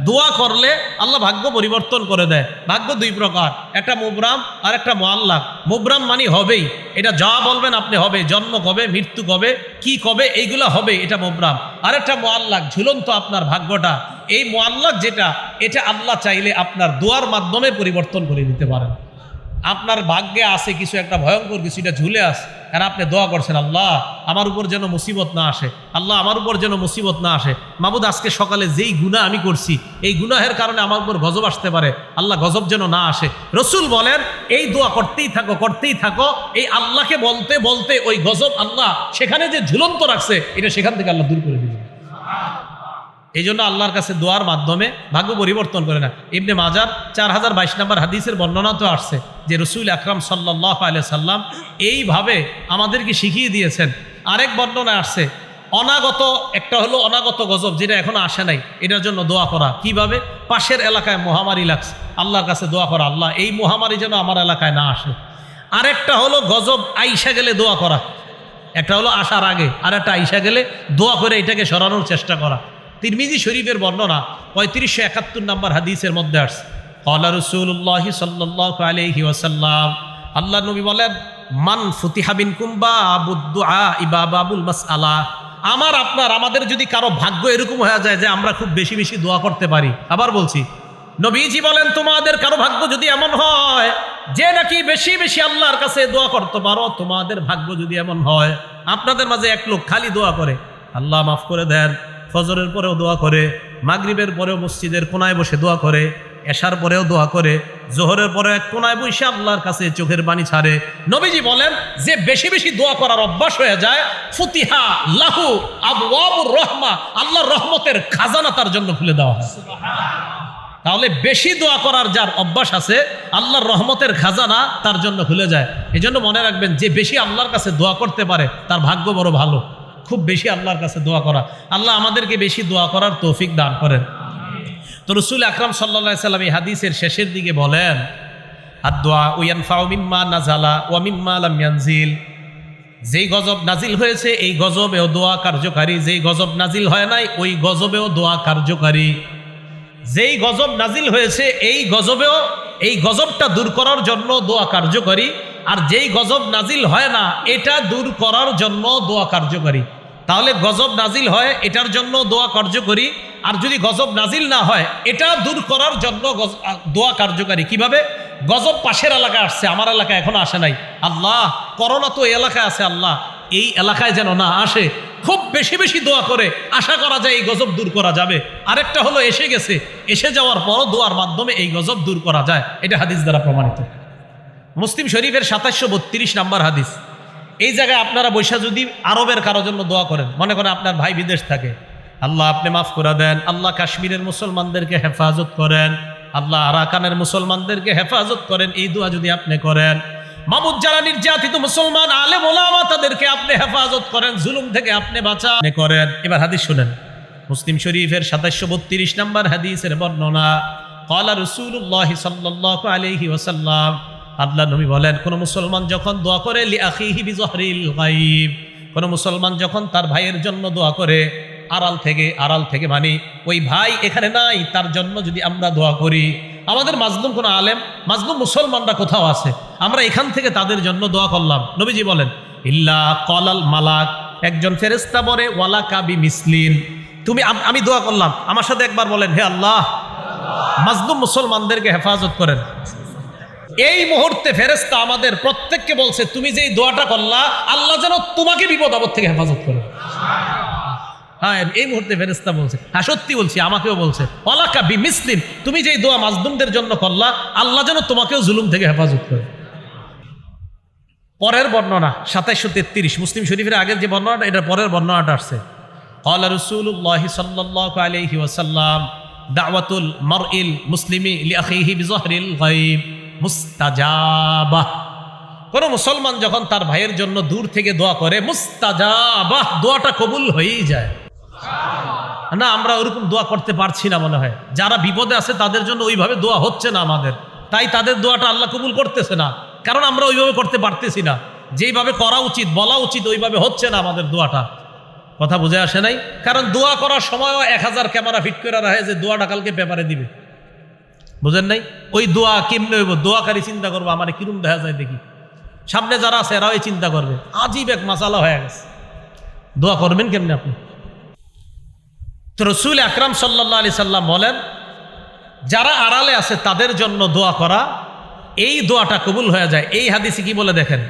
দোয়া করলে আল্লাহ ভাগ্য পরিবর্তন করে দেয়। ভাগ্য দুই প্রকার, একটা মুবরাম আর একটা মুআল্লাক। মুবরাম মানে হবেই, এটা যা বলবেন আপনি হবে, জন্ম কবে, মৃত্যু কবে, কি কবে, এইগুলো হবে, এটা মুবরাম। আর একটা মুআল্লাক, ঝুলন্ত আপনার ভাগ্যটা। এই মুআল্লাক যেটা, এটা আল্লাহ চাইলে আপনার দোয়ার মাধ্যমে পরিবর্তন করে দিতে পারেন। আপনার ভাগ্যে আছে কিছু একটা ভয়ঙ্কর কিছু, এটা ঝুলে আসে, আর আপনি দোয়া করছেন আল্লাহ আমার উপর যেন মুসিবত না আসে, আল্লাহ আমার উপর যেন মুসিবত না আসে। মাবুদ আজকে সকালে যেই গুনাহ আমি করছি, এই গুনাহের কারণে আমার উপর গজব আসতে পারে, আল্লাহ গজব যেন না আসে। রসুল বলেন এই দোয়া করতেই থাকো, করতেই থাকো। এই আল্লাহকে বলতে বলতে ওই গজব আল্লাহ সেখানে যে ঝুলন্ত রাখছে, এটা সেখান থেকে আল্লাহ দূর করে দিবে। এই জন্য আল্লাহর কাছে দোয়ার মাধ্যমে ভাগ্য পরিবর্তন করে না। ইবনে মাজার 4022 নম্বর হাদিসের বর্ণনা তো আসছে যে রসুল আকরাম সাল্লাল্লাহু আলাইহি সাল্লাম এইভাবে আমাদেরকে শিখিয়ে দিয়েছেন। আরেক বর্ণনা আসছে অনাগত, একটা হলো অনাগত গজব যেটা এখনো আসে নাই, এটার জন্য দোয়া করা। কিভাবে? পাশের এলাকায় মহামারী লাগছে, আল্লাহর কাছে দোয়া করা, আল্লাহ এই মহামারী যেন আমার এলাকায় না আসে। আরেকটা হলো গজব আইসা গেলে দোয়া করা। একটা হলো আসার আগে, আর একটা আইসা গেলে দোয়া করে এটাকে সরানোর চেষ্টা করা। তিরমিজি শরীফের বর্ণনা 3571 নম্বর হাদিসের মধ্যে আসছে, ক্বালা রাসূলুল্লাহ সাল্লাল্লাহু আলাইহি ওয়াসাল্লাম, আল্লাহ নবী বলেন মান ফুতিহা বিনকুম বাবুদ দুআ বাবুল মাসআলা। আমার আপনার আমাদের যদি কারো ভাগ্য এরকম হয়ে যায় যে আমরা খুব বেশি বেশি দোয়া করতে পারি। আবার বলছি, নবীজি বলেন তোমাদের কারো ভাগ্য যদি এমন হয় যে নাকি বেশি বেশি আল্লাহর কাছে দোয়া করতে পারো, তোমাদের ভাগ্য যদি এমন হয়, আপনাদের মাঝে এক লোক খালি দোয়া করে আল্লাহ মাফ করে দেন, ফজরের পরেও দোয়া করে, মাগরিবের পরেও মসজিদের কোনায় বসে দোয়া করে, এশার পরেও দোয়া করে, জোহরের পরে এক কোনায় বসে আল্লাহর কাছে চোখের পানি ছাড়ে। নবীজি বলেন যে বেশি বেশি দোয়া করার অভ্যাস হয়ে যায়, ফুতিহা লাহু আবওয়াবুর রহমা, আল্লাহর রহমতের খাজানা তার জন্য খুলে দেওয়া হয়। তাহলে বেশি দোয়া করার যার অভ্যাস আছে, আল্লাহর রহমতের খাজানা তার জন্য খুলে যায়। এই জন্য মনে রাখবেন যে বেশি আল্লাহর কাছে দোয়া করতে পারে তার ভাগ্য বড় ভালো। খুব বেশি আল্লাহর কাছে দোয়া করা, আল্লাহ আমাদেরকে বেশি দোয়া করার তৌফিক দান করেন। তো রাসূল আকরাম সাল্লাল্লাহু আলাইহি সাল্লাম এই হাদিসের শেষের দিকে বলেন আদ-দুআ ইয়ানফাউ মিম্মা নাযালা ওয়া মিম্মা লাম ইয়ানজিল। যেই গজব নাজিল হয়েছে এই গজবেও দোয়া কার্যকারী, যেই গজব নাজিল হয় নাই ওই গজবেও দোয়া কার্যকারী। যেই গজব নাজিল হয়েছে এই গজবেও, এই গজবটা দূর করার জন্য দোয়া কার্যকারী, আর যেই গজব নাজিল হয় না এটা দূর করার জন্য দোয়া কার্যকারী। তাহলে গজব নাজিল হয় এটার জন্য দোয়া কার্যকরী, আর যদি গজব নাজিল না হয় এটা দূর করার জন্য দোয়া কার্যকারী। কিভাবে? গজব পাশের এলাকায় আসছে, আমার এলাকায় এখনো আসে নাই, আল্লাহ করোনা তো এই এলাকায় আছে, আল্লাহ এই এলাকায় যেন না আসে। খুব বেশি বেশি দোয়া করে আশা করা যায় এই গজব দূর করা যাবে। আরেকটা হলো এসে গেছে, এসে যাওয়ার পরও দোয়ার মাধ্যমে এই গজব দূর করা যায়। এটা হাদিস দ্বারা প্রমাণিত। মুসলিম শরীফের 2732 নম্বর হাদিস। এই জায়গায় আপনারা বৈশা যদি আরবের কারোর জন্য দোয়া করেন, মনে করেন আপনার ভাই বিদেশ থাকে, আল্লাহ আপনি মাফ করে দেন, আল্লাহ কাশ্মীরের মুসলমানদেরকে হেফাজত করেন, আল্লাহ আরাকানের মুসলমানদেরকে হেফাজত করেন, এই দোয়া যদি আপনি করেন, মামুদ যারা নির্যাতিত মুসলমান আলেম ওলামা তাদেরকে আপনি হেফাজত করেন, জুলুম থেকে আপনি বাঁচা করেন। এবার হাদিস শুনেন, মুসলিম শরীফের 2732 নম্বর হাদিসের বর্ণনা, ক্বালা রাসূলুল্লাহ সাল্লাল্লাহু আলাইহি ওয়াসাল্লাম, আল্লাহ নবী বলেন কোন মুসলমান যখন দোয়া করে লি আখিহি বিজহরিল গায়ব, কোন মুসলমান যখন তার ভাইয়ের জন্য দোয়া করে আড়াল থেকে মানে ওই ভাই এখানে নাই, তার জন্য যদি আমরা দোয়া করি, আমাদের মাজলুম কোন আলেম, মাজলুম মুসলমানরা কোথাও আছে, আমরা এখান থেকে তাদের জন্য দোয়া করলাম, নবীজি বলেন ইল্লা ক্বালাল মালাক, একজন ফেরেশতা বলে ওয়ালাকা বিমিসলিন, তুমি আমি দোয়া করলাম, আমার সাথে একবার বলেন হে আল্লাহ মাজলুম মুসলমানদেরকে হেফাজত করেন। এই মুহূর্তে ফেরেশতা আমাদের প্রত্যেককে বলছে তুমি যেই দোয়াটা করলা আল্লাহ যেন তোমাকে বিপদ আপদ থেকে হেফাজত করে। হ্যাঁ, এই মুহূর্তে ফেরেশতা বলছে, হ্যাঁ সত্যি বলছি, আমাকেও বলছে ওয়ালাকা বিমিসলিন, তুমি যেই দোয়া মাজলুমদের জন্য করলা আল্লাহ যেন তোমাকেও জুলুম থেকে হেফাজত করে। পরের বর্ণনা 2733 মুসলিম শরীফের আগের যে বর্ণনাটা, এটা পরের বর্ণনাটা আসছে, ক্বালা রাসূলুল্লাহ সাল্লাল্লাহু আলাইহি ওয়াসাল্লাম দাওয়াতুল মারইল মুসলিমি লিআখিহি বিজহরিল গায়ব মুস্তাজাবাহ। কোন মুসলমান যখন তার ভাইয়ের জন্য দূর থেকে দোয়া করে মুস্তাজাবাহ, দোয়াটা কবুল হয়েই যায়। না আমরা ওরকম দোয়া করতে পারছি না, মনে হয় যারা বিপদে আছে তাদের জন্য ওইভাবে দোয়া হচ্ছে না আমাদের, তাই তাদের দোয়াটা আল্লাহ কবুল করতেছে না, কারণ আমরা ওইভাবে করতে পারতেছি না, যেইভাবে করা উচিত বলা উচিত ওইভাবে হচ্ছে না আমাদের দোয়াটা। কথা বুঝে আসে নাই? কারণ দোয়া করার সময়ও 1000 ক্যামেরা ফিট করে রাখে যে দোয়াটা কালকে পেপারে দিবে। বুঝেন নাই? ওই দোয়া কেমনে হইব? দোয়াকারী চিন্তা করবো আমার কিরম দেখা যায় দেখি, সামনে যারা আছে এরাও এই চিন্তা করবে। আজীব এক মাসালা হয়ে গেছে, দোয়া করবেন কেমনে আপনি? তো রাসূল আকরাম সাল্লাল্লাহু আলাইহি সাল্লাম বলেন, যারা আড়ালে আছে তাদের জন্য দোয়া করা, এই দোয়াটা কবুল হয়ে যায়। এই হাদিসে কি বলে দেখেন,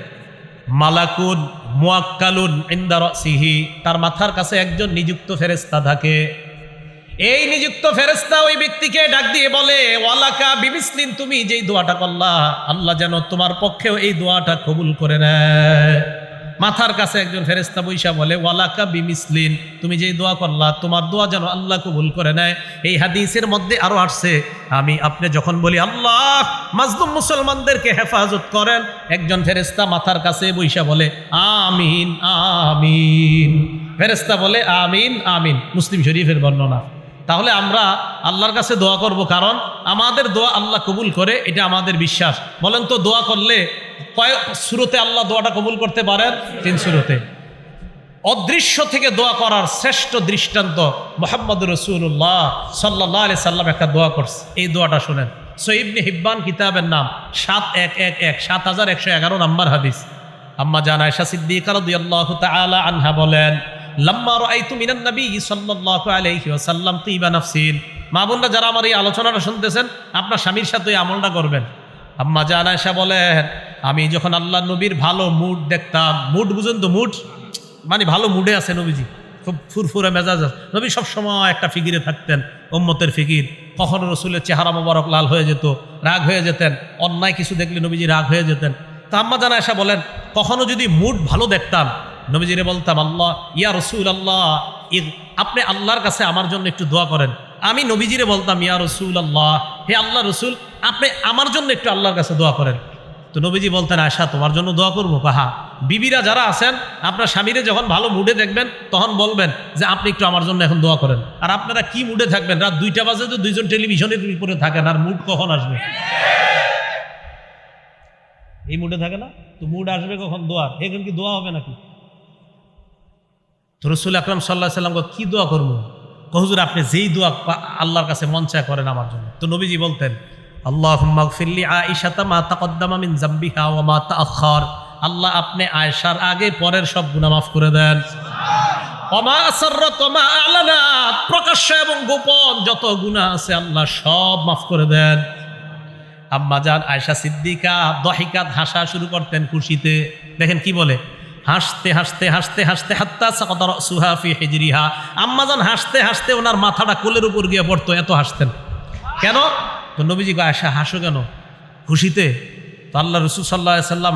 মালাকুন মুয়াক্কালুন ইনদা রাসিহি, তার মাথার কাছে একজন নিযুক্ত ফেরেশতা থাকে। এই নিযুক্ত ফেরেশতা ওই ব্যক্তিকে ডাক দিয়ে বলে, ওয়ালাকা বিমিসলিন, তুমি যেই দোয়াটা করলা আল্লাহ যেন তোমার পক্ষেও এই দোয়াটা কবুল করে নেয়। মাথার কাছে একজন ফেরেশতা বৈশা বলে, ওয়ালাকা বিমিসলিন, তুমি যেই দোয়া করলা তোমার দোয়া যেন আল্লাহ কবুল করে নেয়। এই হাদিসের মধ্যে আরো আসছে, আপনি যখন বলি আল্লাহ মাজলুম মুসলমানদেরকে হেফাজত করেন, একজন ফেরেশতা মাথার কাছে বৈশা বলে আমিন আমিন। ফেরেশতা বলে আমিন আমিন, মুসলিম শরীফের বর্ণনা। তাহলে আমরা আল্লাহর কাছে দোয়া করব, কারণ আমাদের দোয়া আল্লাহ কবুল করে, এটা আমাদের বিশ্বাস। বলেন তো দোয়া করলে কয় সূরাতে আল্লাহ দোয়াটা কবুল করতে পারেন? 3 সূরাতে। অদৃশ্য থেকে দোয়া করার শ্রেষ্ঠ দৃষ্টান্ত মুহাম্মদুর রাসূলুল্লাহ সাল্লাল্লাহু আলাইহি সাল্লাম একটা দোয়া করছে। এই দোয়াটা শুনেন, সহিহ ইবনে হিব্বান কিতাবের নাম 7111 নম্বর হাদিস। আম্মা জান আয়েশা সিদ্দিকা রাদিয়াল্লাহু তাআলা আনহা বলেন, লাম্মা রাআইতু মিনান নবী সাল্লাল্লাহু আলাইহি ওয়াসাল্লাম তিবা নাফসিন। মা বোনরা যারা আমার এই আলোচনাটা শুনতেছেন, আপনার স্বামীর সাথে এই আমলটা করবেন। আম্মা জান আয়েশা বলেন, আমি যখন আল্লাহ নবীর ভালো মুড দেখতাম, মুড বুঝেন তো, মুড মানে ভালো মুডে আছে নবীজি, খুব ফুরফুরে মেজাজ। নবী সবসময় একটা ফিকিরে থাকতেন, উম্মতের ফিকির। কখনো রসুলের চেহারা মোবারক লাল হয়ে যেত, রাগ হয়ে যেতেন, অন্যায় কিছু দেখলে নবীজি রাগ হয়ে যেতেন। তা আম্মা জান আয়েশা বলেন, কখনো যদি মুড ভালো দেখতাম, নবীজিরে বলতাম, আল্লাহ ইয়া রসুল আল্লাহ, আপনি আল্লাহর কাছে আমার জন্য একটু দোয়া করেন। আমি নবীজিরে বলতাম, ইয়া রসুল আল্লাহ, হে আল্লাহ রসুল, আপনি আমার জন্য একটু আল্লাহর কাছে দোয়া করেন। তো নবীজি বলতেন, আয়েশা তোমার জন্য দোয়া করবো? কাহা বিবিরা যারা আছেন, আপনার স্বামীরে যখন ভালো মুডে দেখবেন তখন বলবেন যে আপনি একটু আমার জন্য এখন দোয়া করেন। আর আপনারা কি মুডে থাকবেন? রাত 2টা বাজে তো দুইজন টেলিভিশনের উপরে থাকেন, আর মুড কখন আসবে? এই মুডে থাকে না তো, মুড আসবে কখন? দোয়ার। এখন কি দোয়া হবে নাকি? তো রাসূল আকরাম সাল্লাল্লাহু আলাইহি ওয়াসাল্লাম কি দোয়া করবো? হুজুর আপনি যেই দোয়া আল্লাহর কাছে মন চায় করেন আমার জন্য। তো নবীজি বলতেন, আল্লাহুম্মা গফিরলি আয়েশাতা মা তাকদ্দামা মিন যামবিহা ওয়া মা তাআখার, আল্লাহ আপনি আয়েশার আগে পরের সব গুনাহ মাফ করে দেন। ওয়া মা আসরাত ওয়া মা আ'লানাত, প্রকাশ্য এবং গোপন যত গুনাহ আছে আল্লাহ সব মাফ করে দেন। আম্মা জান আয়েশা সিদ্দিকা দহিকাত, হাসা শুরু করতেন খুশিতে। দেখেন কি বলে, হাসতে হাসতে হাসতে হাসতে হাত্তা সাকাতা রাসুহা ফি হিজরিহা। আম্মা জান হাসতে হাসতে ওনার মাথাটা কোলের উপর গিয়ে পড়তো, এত হাসতেন। কেন? তো নবীজি কয়, আয়েশা হাসো কেন? খুশিতে। তো আল্লাহ রাসূল সাল্লাল্লাহু আলাইহি সাল্লাম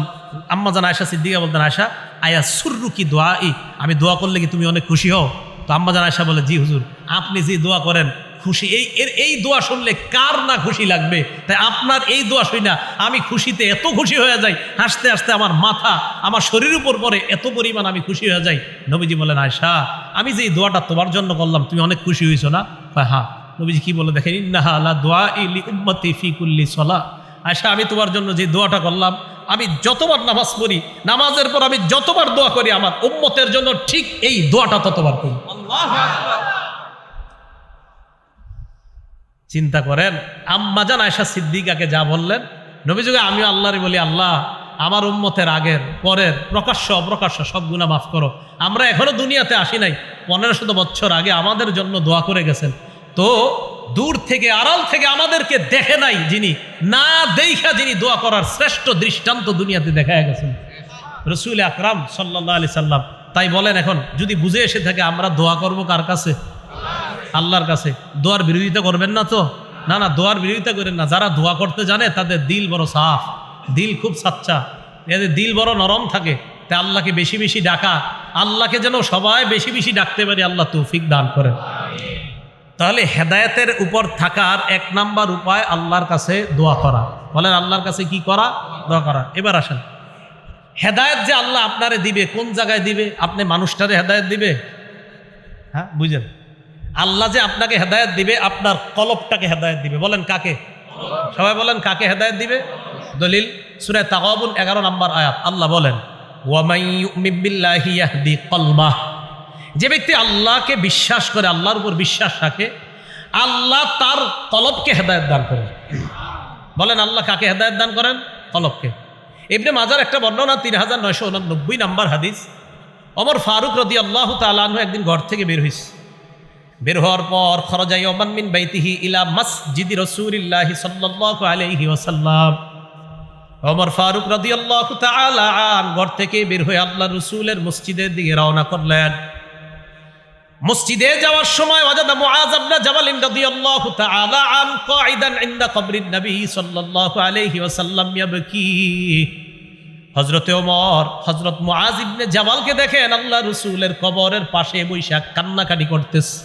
আম্মা জান আয়েশা সিদ্দিকা বলতেন, আয়েশা আয়া সুররু কি দোয়াই, আমি দোয়া করলে কি তুমি অনেক খুশি হও? তো আম্মা জান আয়েশা বলে, জি হুজুর, আপনি যে দোয়া করেন খুশি, এই দোয়া শুনলে কার না খুশি লাগবে? তাই আপনার এই দোয়া শুই না আমি খুশিতে এত খুশি হয়ে যাই, হাসতে হাসতে আমার মাথা আমার শরীরের উপর পড়ে, এত পরিমাণ আমি খুশি হয়ে যাই। নবীজি বলেন, আয়েশা আমি যে এই দোয়াটা তোমার জন্য করলাম তুমি অনেক খুশি হয়েছো না? হ্যাঁ। নবীজি কি বলে দেখেন, ইন্নাহা লা দুআই লি উম্মতি ফি কুল্লি সালাহ। আয়েশা আমি তোমার জন্য যে দোয়াটা করলাম, আমি যতবার নামাজ পড়ি, নামাজের পর আমি যতবার দোয়া করি আমার উম্মতের জন্য ঠিক এই দোয়াটা ততবার করি। আল্লাহু আকবার। চিন্তা করেন, আম্মা জান আয়েশা সিদ্দিকাকে যা বললেন, নবীজিকে আমিও আল্লাহরে বলি, আল্লাহ আমার উম্মতের আগের পরের প্রকাশ্য অপ্রকাশ্য সব গুনাহ মাফ করো। আমরা এখনো দুনিয়াতে আসি নাই, 1500 বছর আগে আমাদের জন্য দোয়া করে গেছেন। তো দূর থেকে আড়াল থেকে আমাদেরকে দেখে নাই যিনি, না দেখা যিনি দোয়া করার শ্রেষ্ঠ দৃষ্টান্ত দুনিয়াতে দেখা গেছেন, রাসূল আকরাম সাল্লাল্লাহু আলাইহি সাল্লাম। তাই বলেন, এখন যদি বুঝে এসে থাকে আমরা দোয়া করব কার কাছে? আল্লাহর কাছে। দোয়ার বিরোধিতা করবেন না তো? না না, দোয়ার বিরোধিতা করেন না। যারা দোয়া করতে জানে তাদের দিল বড় সাফ, দিল খুব সাচ্চা, এদের দিল বড় নরম থাকে। তাই আল্লাহকে বেশি বেশি ডাকা, আল্লাহকে যেন সবাই বেশি বেশি ডাকতে পারি, আল্লাহ তৌফিক দান করেন। তাহলে হেদায়েতের উপর থাকার 1 নাম্বার উপায় আল্লাহর কাছে দোয়া করা। বলেন আল্লাহর কাছে কি করা? দোয়া করা। এবার আসেন, হেদায়েত যে আল্লাহ আপনারে দিবে, কোন জায়গায় দিবে? আপনি মানুষটারে হেদায়েত দিবে? হ্যাঁ বুঝেন, আল্লাহ যে আপনাকে হেদায়েত দিবে আপনার কলবটাকে হেদায়েত দিবে। বলেন কাকে? সবাই বলেন কাকে হেদায়েত দিবে? দলিল সূরা তাগাবুন 11 নম্বর আয়াত। আল্লাহ বলেন, ওয়া মান ইউমিন বিল্লাহি ইয়াহদি কলবাহ, যে ব্যক্তি আল্লাহকে বিশ্বাস করে, আল্লাহর উপর বিশ্বাস রাখে, আল্লাহ তার কলবকে হেদায়েত দান করেন। বলেন আল্লাহ কাকে হেদায়েত দান করেন? কলবকে। ইবনে মাজার একটা বর্ণনা 3989 নম্বর হাদিস। ওমর ফারুক রাদিয়াল্লাহু তাআলা আনহু একদিন ঘর থেকে বের হইছে। বের হওয়ার পর খরজা ইয়াওমান মিন বাইতিহি ইলা মসজিদি রাসূলিল্লাহি সাল্লাল্লাহু আলাইহি ওয়াসাল্লাম। ওমর ফারুক রাদিয়াল্লাহু তাআলা আন ঘর থেকে বের হয়ে আল্লাহর রাসূলের মসজিদের দিকে রওনা করলেন। মসজিদে যাওয়ার সময় ওয়াজাদা মুআজ ইবনে জাবাল রাদিয়াল্লাহু তাআলা আন কাঈদান ইনদা কবরিন নবী সাল্লাল্লাহু আলাইহি ওয়াসাল্লাম ইয়াবকি। হযরত ওমর হযরত মুআজ ইবনে জাবালকে দেখেন আল্লাহর রাসূলের কবরের পাশে বসে কান্নাকাটি করতেছে।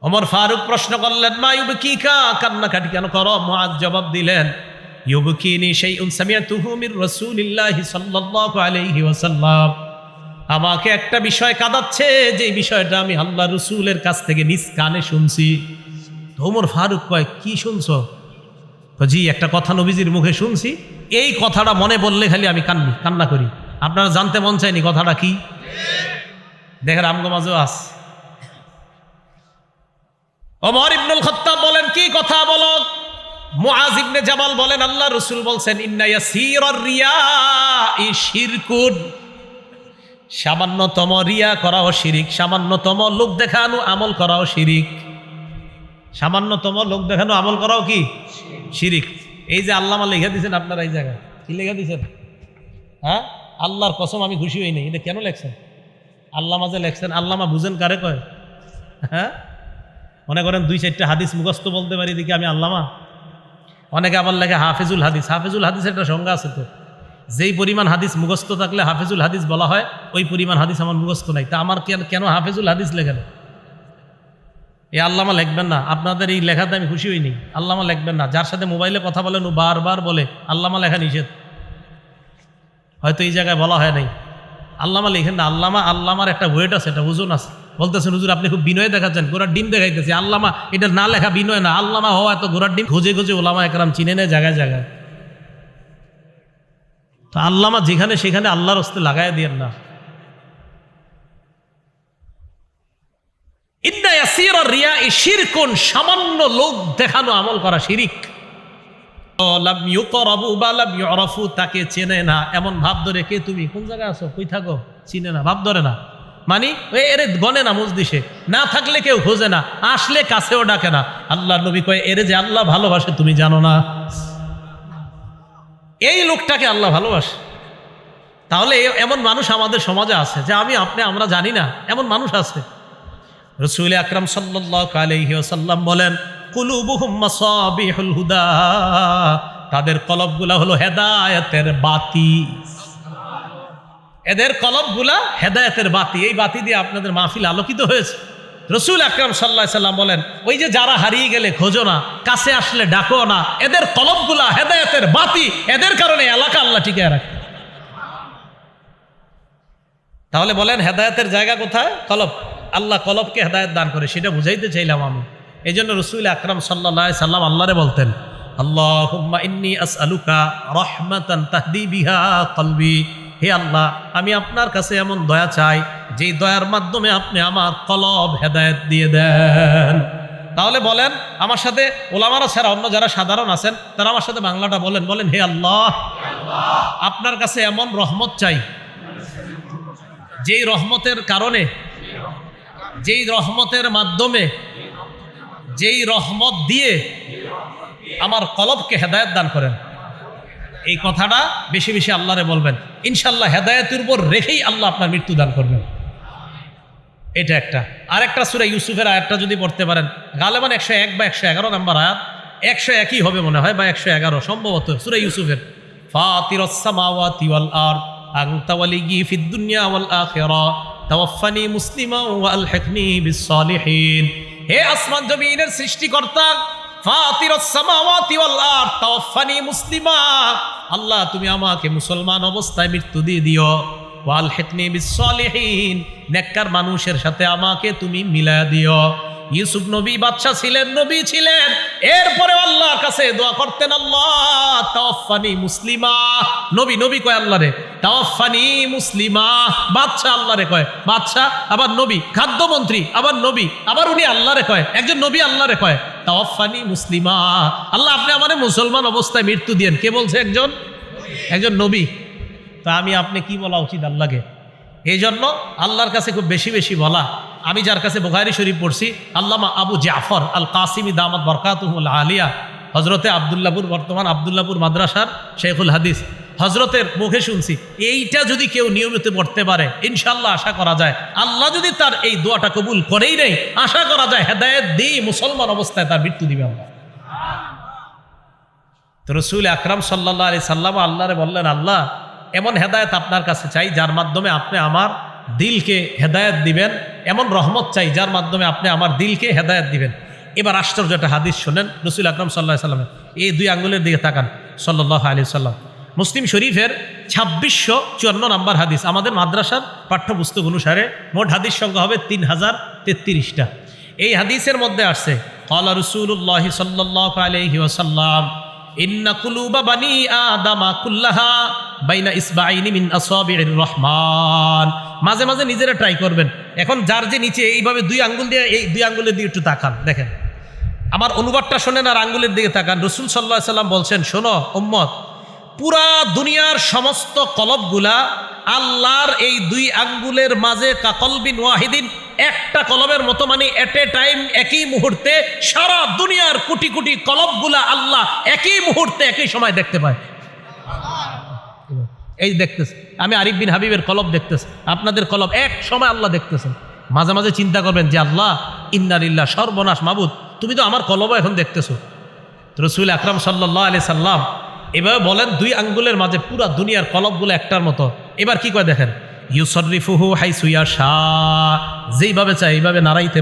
ওমর ফারুক প্রশ্ন করলেন, মা ইউবকিকা, কান্নাকাটি কেন করো? মুআজ জবাব দিলেন, ইউবকিনি শাইউন সামিআতুহু মির রাসূলিল্লাহি সাল্লাল্লাহু আলাইহি ওয়াসাল্লাম। আমাকে একটা বিষয় কাঁদাচ্ছে, যে বিষয়টা আমি আল্লাহর রাসূলের কাছ থেকে নিজ কানে শুনছি। তো ওমর ফারুক কয়, কি শুনছো? তো জি, একটা কথা নবীজির মুখে শুনছি, এই কথাটা মনে বললে খালি আমি কান্না করি। আপনারা জানতে মন চায়নি কথাটা কি? দেখেন আমগো মাঝেও আস। ওমর ইবনুল খাত্তাব বলেন, কি কথা বলো? মুআজ ইবনে জাবাল বলেন, আল্লাহ রাসূল বলছেন, ইন্না ইয়াসীরার রিয়াই শিরকুন। সামান্যতম রিয়া করাও শিরিক, সামান্যতম লোক দেখানো আমল করাও শিরিক। সামান্যতম লোক দেখানো আমল করাও কি শিরিক। এই যে আল্লামা লেখা দিয়েছেন আপনারা, এই জায়গায় কি লেখা দিয়েছেন? হ্যাঁ, আল্লাহর কসম আমি খুশি হই নাই। এটা কেন লেখছেন? আল্লামা যে লেখছেন, আল্লামা বুঝেন কারে কয়? হ্যাঁ, মনে করেন 2-4টা হাদিস মুখস্থ বলতে পারি দেখি আমি আল্লামা। অনেকে আবার লেখে হাফেজুল হাদিস। হাফেজুল হাদিসের একটা সংজ্ঞা আছে তো, যেই পরিমাণ হাদিস মুখস্থ থাকলে হাফেজুল হাদিস বলা হয়, ওই পরিমাণ হাদিস আমার মুখস্থ নাই। তা আমার কেন হাফেজুল হাদিস লেখেন? এই আল্লামা লিখবেন না। আপনাদের এই লেখাতে আমি খুশি হইনি। আল্লামা লিখবেন না। যার সাথে মোবাইলে কথা বলেন ও বারবার বলে আল্লামা লেখা নিষেধ, হয়তো এই জায়গায় বলা হয় নাই। আল্লামা লিখেন না। আল্লামার একটা ওয়েট আছে, একটা ওজন আছে। বলতেছেন হুজুর আপনি খুব বিনয় দেখাচ্ছেন, ঘোড়ার ডিম দেখাইতেছি। আল্লামা এটা না লেখা বিনয় না। আল্লামা হওয়া এত ঘোড়ার ডিম খুঁজে খুঁজে ওলামা একরাম চিনে নেয় জায়গায় জায়গায়। তো আল্লামা যেখানে সেখানে আল্লাহর হস্তে লাগাই দিয়েন না। ইন্না ইয়াসীরার রিয়াই শিরকুন, সামান্য লোক দেখানো আমল করা শিরিক। লাম ইউকরাবু বা লাম ইউরাফু, তাকে চেনে না এমন ভাব ধরে, কে তুমি, কোন জায়গায় আছো, কই থাকো, চিনে না, ভাব ধরে না। মানে এরে গনে না মজলিসে, না থাকলে কেউ খোঁজে না, আসলে কাছেও ডাকে না। আল্লাহর নবী কয়, এরে যে আল্লাহ ভালোবাসে তুমি জানো না? এই লোকটাকে আল্লাহ ভালোবাসে। তাহলে এমন মানুষ আমাদের সমাজে আছে যে আমরা জানি না, এমন মানুষ আছে। রাসূল আকরাম সাল্লাল্লাহু আলাইহি ওয়াসাল্লাম বলেন, কুলুবুহুম মাসাবিহুল হুদা, তাদের কলবগুলা হলো হেদায়েতের বাতি। এদের কলবগুলা হেদায়েতের বাতি। এই বাতি দিয়ে আপনাদের মাহফিল আলোকিত হয়েছে। রাসূল আকরাম সাল্লাল্লাহু আলাইহি ওয়াসাল্লাম বলেন, ওই যে যারা হারিয়ে গেলে খোঁজো না, কাছে আসলে ডাকো না, এদের কলবগুলা হেদায়েতের বাতি, এদের কারণে এলাকা আল্লাহ টিকিয়ে রাখে। তাহলে বলেন হেদায়েতের জায়গা কোথায়? কলব। আল্লাহ কলবকে হেদায়েত দান করে, সেটা বুঝাইতে চাইলাম আমি। এই জন্য রাসূল আকরাম সাল্লাল্লাহু আলাইহি সাল্লাম আল্লাহরে বলতেন, আল্লাহুম্মা ইন্নী আসআলুকা রাহমাতান তাহদি বিহা কলবি। হে আল্লাহ, আমি আপনার কাছে এমন দয়া চাই, যেই দয়ার মাধ্যমে আপনি আমার কলব হেদায়েত দিয়ে দেন। তাহলে বলেন আমার সাথে, ওলামারা ছাড়া অন্য যারা সাধারণ আছেন তারা আমার সাথে বাংলাটা বলেন, হে আল্লাহ, আপনার কাছে এমন রহমত চাই, যেই রহমতের কারণে, যেই রহমতের মাধ্যমে, যেই রহমত দিয়ে আমার কলবকে হেদায়েত দান করেন। এই কথাটা বেশি বেশি আল্লাহরে বলবেন, ইনশাআল্লাহ হেদায়েতের উপর রেখেই আল্লাহ আপনার মৃত্যু দান করবেন। এটা একটা। আরেকটা সূরা ইউসুফের আয়াতটা যদি পড়তে পারেন, গালেবান 101 বা 111 নম্বর আয়াত, 101ই হবে মনে হয়, বা 111 সম্ভবত, সূরা ইউসুফের। ফাতিরাস সামাওয়াতি ওয়াল আরদ আনতা ওয়ালিয়্যি ফিদ দুনিয়া ওয়াল আখিরাহ তাওয়াফানি মুসলিমা ওয়া আলহিকনি বিস সালিহিন। হে আসমান জমিনের সৃষ্টিকর্তা, ফাতিরাস সামাওয়াতি ওয়াল আরদ তাওয়াফানি মুসলিমা, আল্লাহ তুমি আমাকে মুসলমান অবস্থায় মৃত্যু দিয়ে দিও। ওয়া আলহিকনি বিস সালিহিন, নেককার মানুষের সাথে আমাকে তুমি মিলায়া দিও। ইউসুফ নবী বাদশা ছিলেন, নবী ছিলেন, এরপরে আল্লাহর কাছে দোয়া করতেন, আল্লাহ তাওয়াফানি মুসলিমা। নবী কয় আল্লাহরে তাওয়াফানি মুসলিমা। বাদশা আল্লাহরে কয়, বাদশা আবার নবী, খাদ্যমন্ত্রী আবার নবী, আবার উনি আল্লাহরে কয়, একজন নবী আল্লাহরে কয় তাওয়াফানি মুসলিমা। আল্লাহ আপনি আমারে মুসলমান অবস্থায় মৃত্যু দিয়েন। কে বলছে? একজন নবী। তা আমি আপনি কি বলা উচিত আল্লাহকে? এই জন্য আল্লাহর কাছে খুব বেশি বেশি বলা। আমি যার কাছে বুখারী শরীফ পড়ছি, আল্লামা আবু জাফর আল কাসিমি দামাত বরকাতুহুল আলিয়া, হজরতে আবদুল্লাপুর, বর্তমান আবদুল্লাপুর মাদ্রাসার শেখুল হাদিস, হজরতের মুখে শুনছি, এইটা যদি কেউ নিয়মিত পড়তে পারে ইনশাল্লাহ আশা করা যায় আল্লাহ যদি তার এই দোয়াটা কবুল করেই নেই, আশা করা যায় হেদায়েত দিয়ে মুসলমান অবস্থায় তার মৃত্যু দিবে আল্লাহ। তো রসুল আকরাম সাল্লাল্লাহু আলাইহি সাল্লাম আল্লাহরে বললেন, আল্লাহ এমন হেদায়েত আপনার কাছে চাই যার মাধ্যমে আপনি আমার দিলকে হেদায়েত দিবেন, এমন রহমত চাই যার মাধ্যমে আপনি আমার দিলকে হেদায়েত দিবেন। এবার আশ্চর্য একটা হাদিস শোনেন রসুল আকরাম সাল্লাল্লাহু আলাইহি সাল্লামের, এই দুই আঙ্গুলের দিকে তাকান, সাল্লাল্লাহু আলাইহি সাল্লাম। মুসলিম শরীফের 2654 নম্বর হাদিস, আমাদের মাদ্রাসার পাঠ্যপুস্তক অনুসারে মোট হাদিস সংখ্যা হবে 3033টা। এই হাদিসের মধ্যে আসছে, ক্বালা রাসূলুল্লাহ সাল্লাল্লাহু আলাইহি ওয়াসাল্লাম, ইন্না কুলুবা বানি আদামা কুল্লাহা বাইনা ইসবাইনি মিন আসাবির রহমান। মাঝে মাঝে নিজেরা ট্রাই করবেন। এখন যার যে নিচে এইভাবে দুই আঙ্গুল দিয়ে, এই দুই আঙ্গুলের দিকে একটু তাকান, দেখেন আমার অনুবাদটা শোনেন আর আঙ্গুলের দিকে তাকান। রাসূল সাল্লাল্লাহু আলাইহি সাল্লাম বলছেন, শোনো উম্মত, পুরা দুনিয়ার সমস্ত কলবগুলা আল্লাহর এই দুই আঙ্গুলের মাঝে কাকলবিন ওয়াহিদিন, একটা কলবের মতো, মানে এট এ টাইম, একই মুহূর্তে সারা দুনিয়ার কোটি কোটি কলবগুলা আল্লাহ একই মুহূর্তে একই সময় দেখতে পায়। এই দেখতেছে, আমি আরিফ বিন হাবিবের কলব দেখতেছি, আপনাদের কলব এক সময় আল্লাহ দেখতেছেন। মাঝে মাঝে চিন্তা করবেন যে আল্লাহ ইন্না লিল্লাহ, সর্বনাশ মাবুদ, তুমি তো আমার কলব এখন দেখতেছো। রাসূল আকরাম সাল্লাল্লাহু আলাইহি সাল্লাম এভাবে বলেন, দুই আঙ্গুলের মাঝে পুরা দুনিয়ার কলবগুলো একটার মতো। এবার কি কয় দেখেন, ইউসরিফুহু হাইসু ইয়াশা, যেইভাবে চায় এইভাবে নাড়াইতে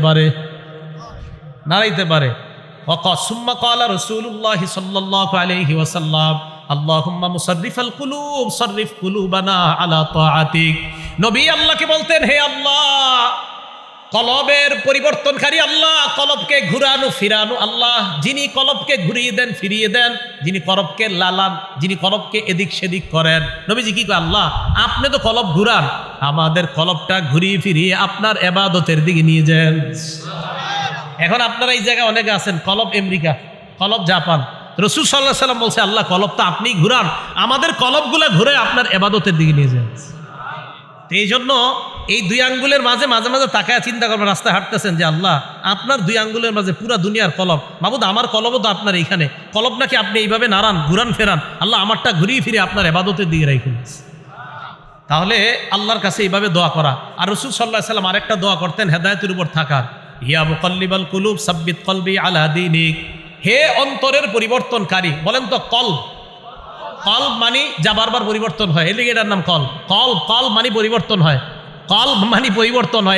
পারে। সুম্মা ক্বালা রাসূলুল্লাহ সাল্লাল্লাহু আলাইহি ওয়াসাল্লাম, আল্লাহুম্মা মুসাররিফাল কুলুব সাররিফ কুলুবানা আলা তাআতিক। নবী আল্লাহকে বলতেন, হে আল্লাহ, কলবের পরিবর্তনকারী আল্লাহ, কলবকে ঘুরানো ফিরানো আল্লাহ, যিনি কলবকে ঘুরিয়ে দেন ফিরিয়ে দেন, যিনি কলবকে লালান, যিনি কলবকে এদিক সেদিক করেন। নবীজি কি কয়, আল্লাহ আপনি তো কলব ঘুরান, আমাদের কলবটা ঘুরিয়ে ফিরিয়ে আপনার ইবাদতের দিকে নিয়ে যান। এখন আপনারা এই জায়গায় অনেকে আছেন, কলব আমেরিকা, কলব জাপান। রাসূল সাল্লাল্লাহু আলাইহি সাল্লাম বলছে, আল্লাহ কলবটা আপনিই ঘুরান, আমাদের কলবগুলা ঘুরে আপনার ইবাদতের দিকে নিয়ে যান। এই জন্য এই দুই আঙ্গুলের মাঝে মাঝে মাঝে তাকায় চিন্তা করবেন, রাস্তায় হাঁটতেছেন, যে আল্লাহ আপনার দুই আঙ্গুলের মাঝে পুরা দুনিয়ার কলব, মাবুদ আমার কলবও তো আপনার এইখানে, কলব নাকি আপনি এইভাবে নাড়ান, ঘুরান ফেরান, আল্লাহ আমারটা ঘুরিয়ে ফিরে আপনার ইবাদতের দিকে রাখেন। তাহলে আল্লাহর কাছে এইভাবে দোয়া করা। আর রাসূল সাল্লাল্লাহু আলাইহি সাল্লাম আরেকটা দোয়া করতেন হেদায়েতের উপর থাকার, ইয়া মুকাল্লিবাল কুলুব সাব্বিত কলবি আলা দীনিক। হে অন্তরের পরিবর্তনকারী, বলেন তো কলব মানে যা বারবার পরিবর্তন হয়, এর এটার নাম কলব মানে পরিবর্তন হয়,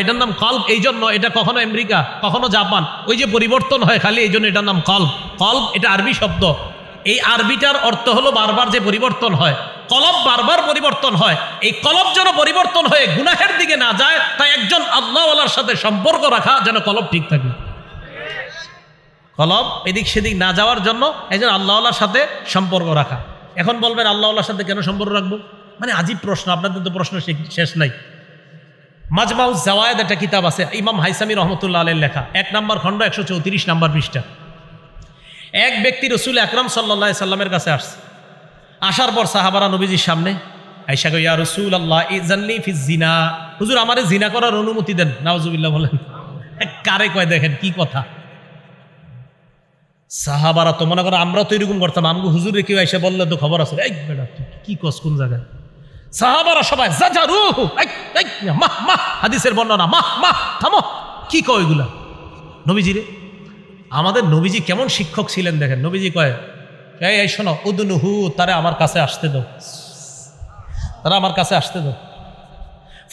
এটার নাম কলব। এই জন্য এটা কখনো আমেরিকা কখনো জাপান, ওই যে পরিবর্তন হয় খালি, এই জন্য এটার নাম কলব। এটা আরবি শব্দ, এই আরবিটার অর্থ হলো বারবার যে পরিবর্তন হয়, কলব বারবার পরিবর্তন হয়। এই কলব যেন পরিবর্তন হয়ে গুনাহের দিকে না যায়, তাই একজন আল্লাহওয়ালার সাথে সম্পর্ক রাখা যেন কলব ঠিক থাকে, কলব এদিক সেদিক না যাওয়ার জন্য একজন আল্লাহওয়ালার সাথে সম্পর্ক রাখা। এখন বলবেন আল্লাহওয়ালার সাথে কেন সম্পর্ক রাখবো? মানে আজীব প্রশ্ন, আপনাদের তো প্রশ্ন শেষ নাই। মাজমাউজ জাওয়ায়েদ একটা কিতাব আছে, ইমাম হাইসামি রহমতুল্লাহ আলাইহির লেখা, 1 নম্বর খণ্ড 134 নম্বর পৃষ্ঠা। এক ব্যক্তি রাসূল আকরাম সাল্লাল্লাহু আলাইহি সাল্লামের কাছে আসছে, আসার পর সাহাবারা নবীজির সামনে আয়েশা কয়, ইয়া রাসূলুল্লাহ ইযাননি ফিজ জিনা, হুজুর আমারে জিনা করার অনুমতি দেন। নাউজুবিল্লাহ বলেন, কারে কয় দেখেন কি কথা। সাহাবারা তো মনে করো আমরা তো এরকম করতাম, আমগো হুজুরে কেউ এসে বললে তো খবর আছে, এই বেটা তুই কি কস কোন জায়গায়। সাহাবারা সবাই জাজারুহু, মাহ হাদিসের বর্ণনা, মাহ থামো, কি কয় এগুলা নবীজিরে। আমাদের নবীজি কেমন শিক্ষক ছিলেন দেখেন। নবীজি কয়, এই শোনো, উদনুহু, তারা আমার কাছে আসতে দাও,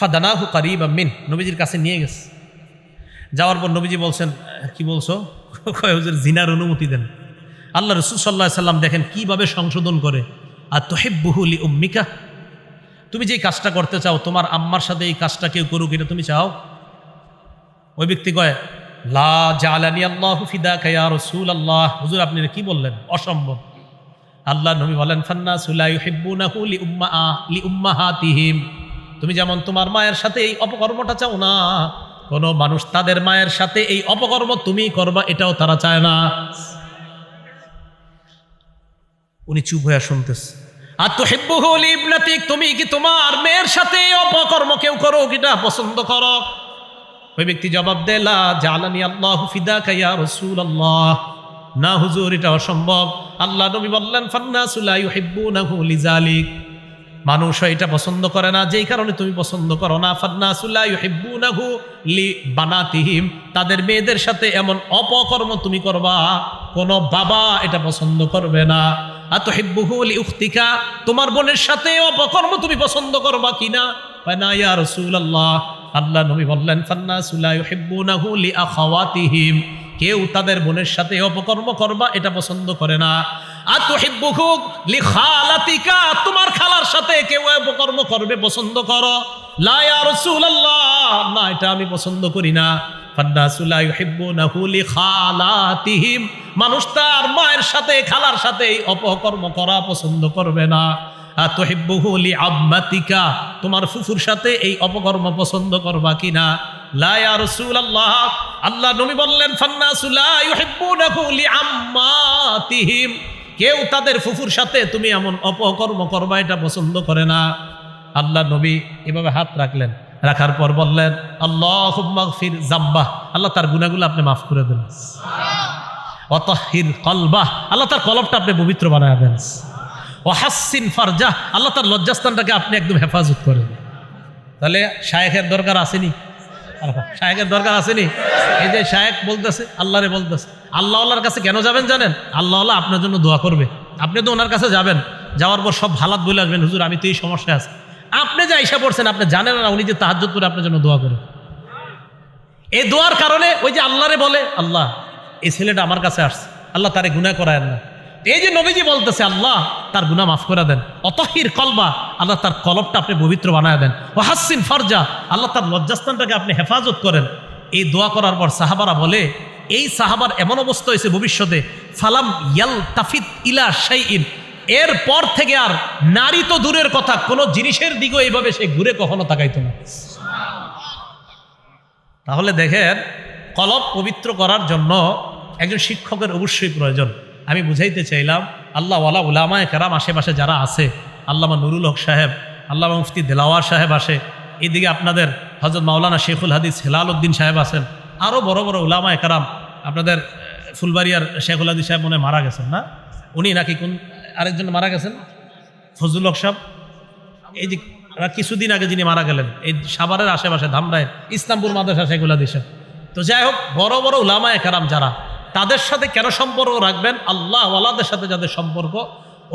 ফাদানাহু কারিবাম মিন, নবীজির কাছে নিয়ে গেছে। যাওয়ার পর নবীজি বলছেন, কি বলছো? কয় হুজুর জিনার অনুমতি দেন। আল্লাহ রাসূল সাল্লাল্লাহু আলাইহি সাল্লাম দেখেন কিভাবে সংশোধন করে। আর তুহিব্বুহু লিউম্মিকা, তুমি যেই কাজটা করতে চাও তোমার আম্মার সাথে এই কাজটা কেউ করুক, এটা তুমি চাও? ওই ব্যক্তি কয়, লা জালানি আল্লাহু ফিদাকা ইয়া রাসূলুল্লাহ, হুজুর আপনি কি বললেন? অসম্ভব। আল্লাহ নবী বলেন ফান্নাসু লা ইউহিব্বুনাহু লিউম্মাহাতিহিম, তুমি যেমন তোমার মায়ের সাথে এই অপকর্মটা চাও না, কোন মানুষ তাদের মায়ের সাথে এই অপকর্ম তুমি করবা এটাও তারা চায় না। উনি চুপ হয়ে শুনতেছে। আর তুহিব্বুহু লিইবনাতিক, তুমি কি তোমার মেয়ের সাথে এই অপকর্ম কেউ করো কিটা পছন্দ করো? ওই ব্যক্তি জবাব দেয় লা জালানি আল্লাহু ফিদাকা ইয়া রাসূলুল্লাহ, না হুজুর এটা অসম্ভব। আল্লাহ নবী বললেন ফান্নাসু লা ইউহিব্বুনাহু লিযালিক, মানুষ এটা পছন্দ করে না যেই কারণে তুমি পছন্দ করো না। ফান্নাসু লা ইউহিব্বুনাহু লিবানাতিহিম, তাদের মেয়েদের সাথে এমন অপকর্ম তুমি করবা কোন বাবা এটা পছন্দ করবে না। আতুহিব্বুহু লিউখতিকা, তোমার বোনের সাথে অপকর্ম তুমি পছন্দ করবা কিনা? না ইয়া রাসূলুল্লাহ। আল্লাহ নবী বললেন ফান্নাসু লা ইউহিব্বুনাহু লিআখাওয়াতিহিম, কেউ তাদের বোনের সাথে অপকর্ম করবা এটা পছন্দ করে না। আতুহিব্বুহু লিখালাতিকা, তোমার খালার সাথে কেউ অপকর্ম করবে পছন্দ করো? লা ইয়া রাসূলুল্লাহ, না এটা আমি পছন্দ করি না। ফান্নাসু লা ইউহিব্বুনাহু লিখালাতিহিম, মানুষ তার মায়ের সাথে খালার সাথে অপকর্ম করা পছন্দ করবে না। আতুহিব্বুহু লিআম্মাতিকা, তোমার ফুফুর সাথে এই অপকর্ম পছন্দ করবা কিনা? লা ইয়া রাসূলুল্লাহ। আল্লাহ নবী বললেন ফান্নাসু লা ইউহিব্বুনাহু লিআম্মাতিহিম, কেউ তাদের ফুফুর সাথে তুমি এমন অপকর্ম করবা এটা পছন্দ করে না। আল্লাহ নবী এভাবে হাত রাখলেন, রাখার পর বললেন আল্লাহুম্মা গফির যামবাহ, আল্লাহ তার গুনাহগুলো আপনি মাফ করে দেন। ওয়া তাহহির কলবাহ, আল্লাহ তার কলবটা আপনি পবিত্র বানায় দেন। ওয়া হাসসিন ফারজাহ, আল্লাহ তার লজ্জাস্থানটাকে আপনি একদম হেফাজত করেন। তাহলে শায়েখের দরকার আসেনি? শায়েখের দরকার আসেনি? এই যে শায়েখ বলতেছে, আল্লাহরে বলতেছে, আল্লাহ আল্লাহর কাছে কেন যাবেন জানেন? আল্লাহ আল্লাহ আপনার জন্য দোয়া করবে। আপনি তো ওনার কাছে যাবেন, যাওয়ার পর সব হালাত বলে আসবেন, হুজুর আমি তো এই সমস্যায় আছি। আপনি যে আইসা পড়ছেন আপনি জানেন না উনি যে তাহাজ্জুদ করে আপনার জন্য দোয়া করে। এই দোয়ার কারণে ওই যে আল্লাহরে বলে আল্লাহ এই ছেলেটা আমার কাছে আসছে, আল্লাহ তারে গুনাহ করায়েন না। এই যে নবীজি বলতেছে আল্লাহ তার গুনাহ মাফ করে দেন। অতহির কলবা, আল্লাহ তার কলবটা আপনি পবিত্র বানায় দেন। ও হাসিন ফারজা, আল্লাহ তার লজ্জাস্থানটাকে আপনি হেফাজত করেন। এই দোয়া করার পর সাহাবারা বলে এই সাহাবার এমন অবস্থা হয়েছে ভবিষ্যতে ফালাম ইয়াল তাফিত ইলা শাইইন, এর পর থেকে আর নারী তো দূরের কথা কোনো জিনিসের দিকেও এইভাবে সে ঘুরে কখনো তাকাইতো না। তাহলে দেখেন কলব পবিত্র করার জন্য একজন শিক্ষকের অবশ্যই প্রয়োজন। আমি বুঝাইতে চাইলাম আল্লাহওয়ালা উলামায়ে কেরাম আশেপাশে যারা আছে, আল্লামা নুরুল হক সাহেব, আল্লামা মুফতি দেলাওয়ার সাহেব আসে, এদিকে আপনাদের হযরত মাওলানা শেখুল হাদিস হেলাল উদ্দিন সাহেব আছেন, আরও বড় বড় উলামায়ে কেরাম, আপনাদের ফুলবাড়িয়ার শেখুল হাদিস সাহেব মনে মারা গেছেন না? উনি নাকি কোন আরেকজন মারা গেছেন ফজলুল হক সাহেব, এই যে কিছুদিন আগে যিনি মারা গেলেন এই সাভারের আশেপাশে ধামরায়ের ইসলামপুর মাদ্রাসা শেখুল হাদিস সাহেব। তো যাই হোক, বড় বড় উলামায়ে কেরাম যারা, তাদের সাথে কেন সম্পর্ক রাখবেন? আল্লাহ ওয়ালাদের সাথে যাদের সম্পর্ক,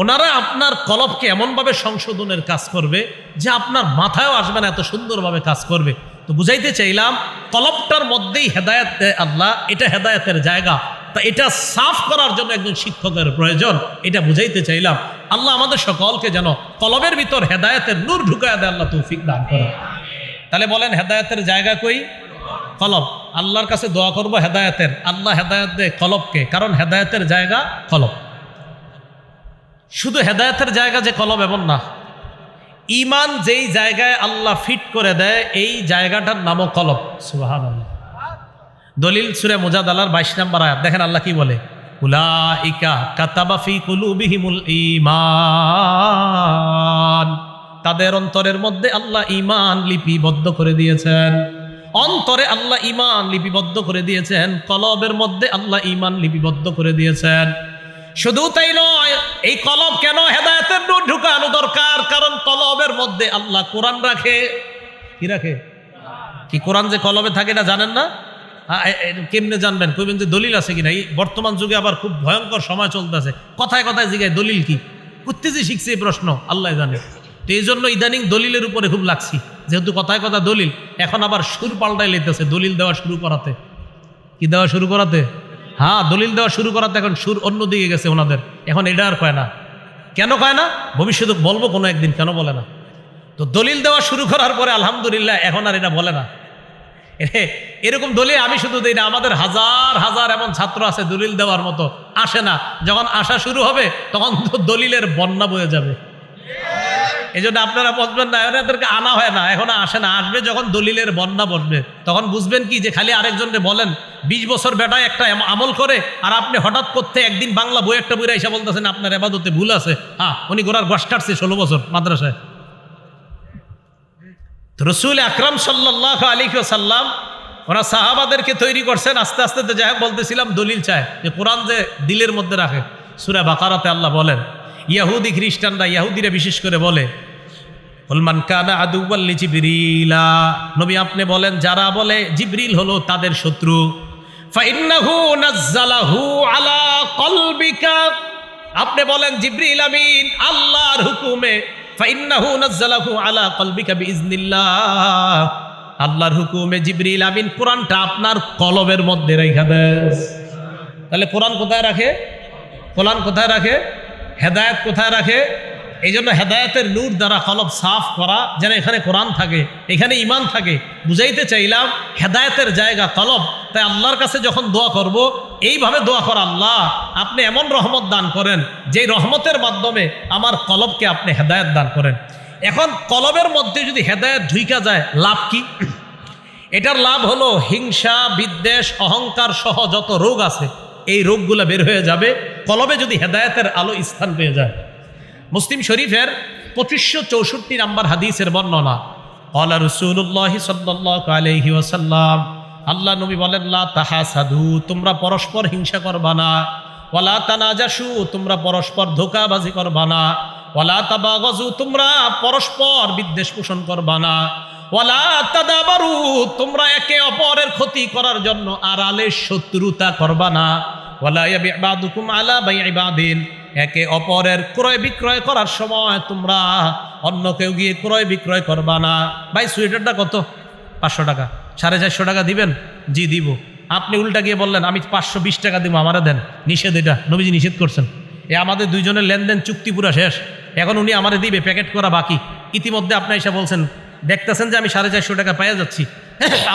ওনারা আপনার কলবকে এমনভাবে সংশোধনের কাজ করবে যে আপনার মাথায়ও আসবে না, এত সুন্দরভাবে কাজ করবে। তো বুঝাইতে চাইলাম কলবটার মধ্যেই হেদায়েত দেয় আল্লাহ, এটা হেদায়েতের জায়গা। তা এটা সাফ করার জন্য একজন শিক্ষকের প্রয়োজন, এটা বুঝাইতে চাইলাম। আল্লাহ আমাদের সকলকে যেন কলবের ভিতর হেদায়েতের নূর ঢুকায় দেয়, আল্লাহ তৌফিক দান করে। তাহলে বলেন হেদায়েতের জায়গা কই? কলব। আল্লাহর কাছে দোয়া করব হেদায়েতের, আল্লাহ হেদায়েত দেয় কলবকে, কারণ হেদায়েতের জায়গা কলব। শুধু হেদায়েতের জায়গা যে কলব এমন না, ঈমান যেই জায়গায় আল্লাহ ফিট করে দেয় এই জায়গাটার নামও কলব। সুবহানাল্লাহ। দলিল সূরা মুজাদালার 22 নম্বর আয়াত, দেখেন আল্লাহ কি বলে, উলাইকা কাতাবা ফি কুলুবিহিমুল ঈমান, তাদের অন্তরের মধ্যে আল্লাহ ঈমান লিপিবদ্ধ করে দিয়েছেন। অন্তরে আল্লাহ ঈমান লিপিবদ্ধ করে দিয়েছেন, কলবের মধ্যে আল্লাহ ঈমান লিপিবদ্ধ করে দিয়েছেন। শুধু তাই নয়, এই কলব কেন হেদায়েতের নূর ঢুকানো দরকার? কারণ কলবের মধ্যে আল্লাহ কোরআন রাখে। কি রাখে? কি কোরআন যে কলবে থাকে এটা জানেন না? কেমনে জানবেন? কইবেন যে দলিল আছে কিনা। এই বর্তমান যুগে আবার খুব ভয়ঙ্কর সময় চলতেছে, কথায় কথায় জিগায় দলিল কি, করতে যে শিখছে এই প্রশ্ন আল্লাহ জানে। তো এই জন্য ইদানিং দলিলের উপরে খুব লাগছি, যেহেতু কথায় কথা দলিল, এখন আবার সুর পাল্টাই লেতেছে দলিল দেওয়া শুরু করাতে। কি দেওয়া শুরু করাতে? হ্যাঁ, দলিল দেওয়া শুরু করাতে এখন সুর অন্যদিকে গেছে ওনাদের। এখন এটা আর কয় না। কেন কয় না? ভবিষ্যতে বলবো কোনো একদিন, কেন বলে না। তো দলিল দেওয়া শুরু করার পরে আলহামদুলিল্লাহ এখন আর এটা বলে না। এরকম দলিল আমি শুধু দিই না, আমাদের হাজার হাজার এমন ছাত্র আছে দলিল দেওয়ার মতো, আসে না। যখন আসা শুরু হবে তখন তো দলিলের বন্যা বয়ে যাবে। এই জন্য আপনারা বুঝবেন না, এদেরকে আনা হয় না, এখন আসে না। আসবে যখন দলিলের বন্যা বসবে, তখন বুঝবেন কি যে খালি আরেকজনকে বলেন 20 বছর বেটায় একটা আমল করে, আর আপনি হঠাৎ করতে একদিন বাংলা বই একটা বইরা এসে বলতেছেন আপনার এবাদতে ভুল আছে। হ্যাঁ, উনি গোড়ার গস কাটছে 16 বছর মাদ্রাসায়। রসুল আকরাম সাল্লাল্লাহু আলাইহি ওয়াসাল্লাম ওরা সাহাবাদেরকে তৈরি করছেন। আস্তে আস্তে তো যাই হোক বলতেছিলাম, দলিল চায় যে কোরআন যে দিলের মধ্যে রাখে। সূরা বাকারাতে আল্লাহ বলেন, ইয়াহুদি খ্রিস্টানরা, ইয়াহুদিরা বিশেষ করে বলে, মান কানা আদুওয়াল লিজিবরিলা, নবী আপনি বলেন যারা বলে জিবরিল হলো তাদের শত্রু, ফাইন্নাহু নাজ্জালাহু আলা কলবিকা, আপনি বলেন জিবরিল আমিন আল্লাহর হুকুমে, ফাইন্নাহু নাজ্জালাহু আলা কলবিকা বিইজনিল্লাহ, আল্লাহর হুকুমে জিবরিল আমিন কোরআনটা আপনার কলবের মধ্যে রেখে দেন। তাহলে কোরআন কোথায় রাখে? কোরআন কোথায় রাখে? হেদায়েত কোথায় রাখে? এই জন্য হেদায়েতের নূর দ্বারা কলব সাফ করা, যেন এখানে কোরআন থাকে, এখানে ঈমান থাকে। বুঝাইতে চাইলাম হেদায়েতের জায়গা কলব। তাই আল্লাহর কাছে যখন দোয়া করব, এইভাবে দোয়া করা, আল্লাহ আপনি এমন রহমত দান করেন যে রহমতের মাধ্যমে আমার কলবকে আপনি হেদায়েত দান করেন। এখন কলবের মধ্যে যদি হেদায়েত ঢুইকা যায়, লাভ কি? এটার লাভ হলো হিংসা, বিদ্বেষ, অহংকার সহ যত রোগ আছে এই রোগগুলো বের হয়ে যাবে কলবে যদি হেদায়েতের আলো স্থান পেয়ে যায়। মুসলিম শরীফের 2564 নম্বর হাদিসের বর্ণনা, ক্বালা রাসূলুল্লাহ সাল্লাল্লাহু আলাইহি ওয়াসাল্লাম, আল্লাহ নবী বলেন, লা তাহাসাদু, তোমরা পরস্পর হিংসা করবা না, ওয়ালা তানাজাসু, তোমরা পরস্পর ধোঁকাবাজি করবা না, ওয়ালা তাবাগাজু, তোমরা পরস্পর বিদ্বেষ পোষণ করবা না, ওয়ালা তাদাবারু, তোমরা একে অপরের ক্ষতি করার জন্য আড়ালে শত্রুতা করবা না, ওয়ালা ইয়াবি বাদুকুম আলা বাই'i বাদিন, একে অপরের ক্রয় বিক্রয় করার সময় তোমরা অন্য কেউ গিয়ে ক্রয় বিক্রয় করবা না। ভাই সোয়েটারটা কত? 500 টাকা। 450 টাকা দিবেন? জি দিব। আপনি উল্টা গিয়ে বললেন আমি 520 টাকা দিব, আমারে দেন। নিষেধ, এটা নবীজি নিষেধ করছেন। আমাদের দুইজনের লেনদেন চুক্তি পুরা শেষ, এখন উনি আমারে দিবে, প্যাকেট করা বাকি। ইতিমধ্যে আপনি এসে বলছেন, দেখতেছেন যে আমি 450 টাকা পাইয়া যাচ্ছি,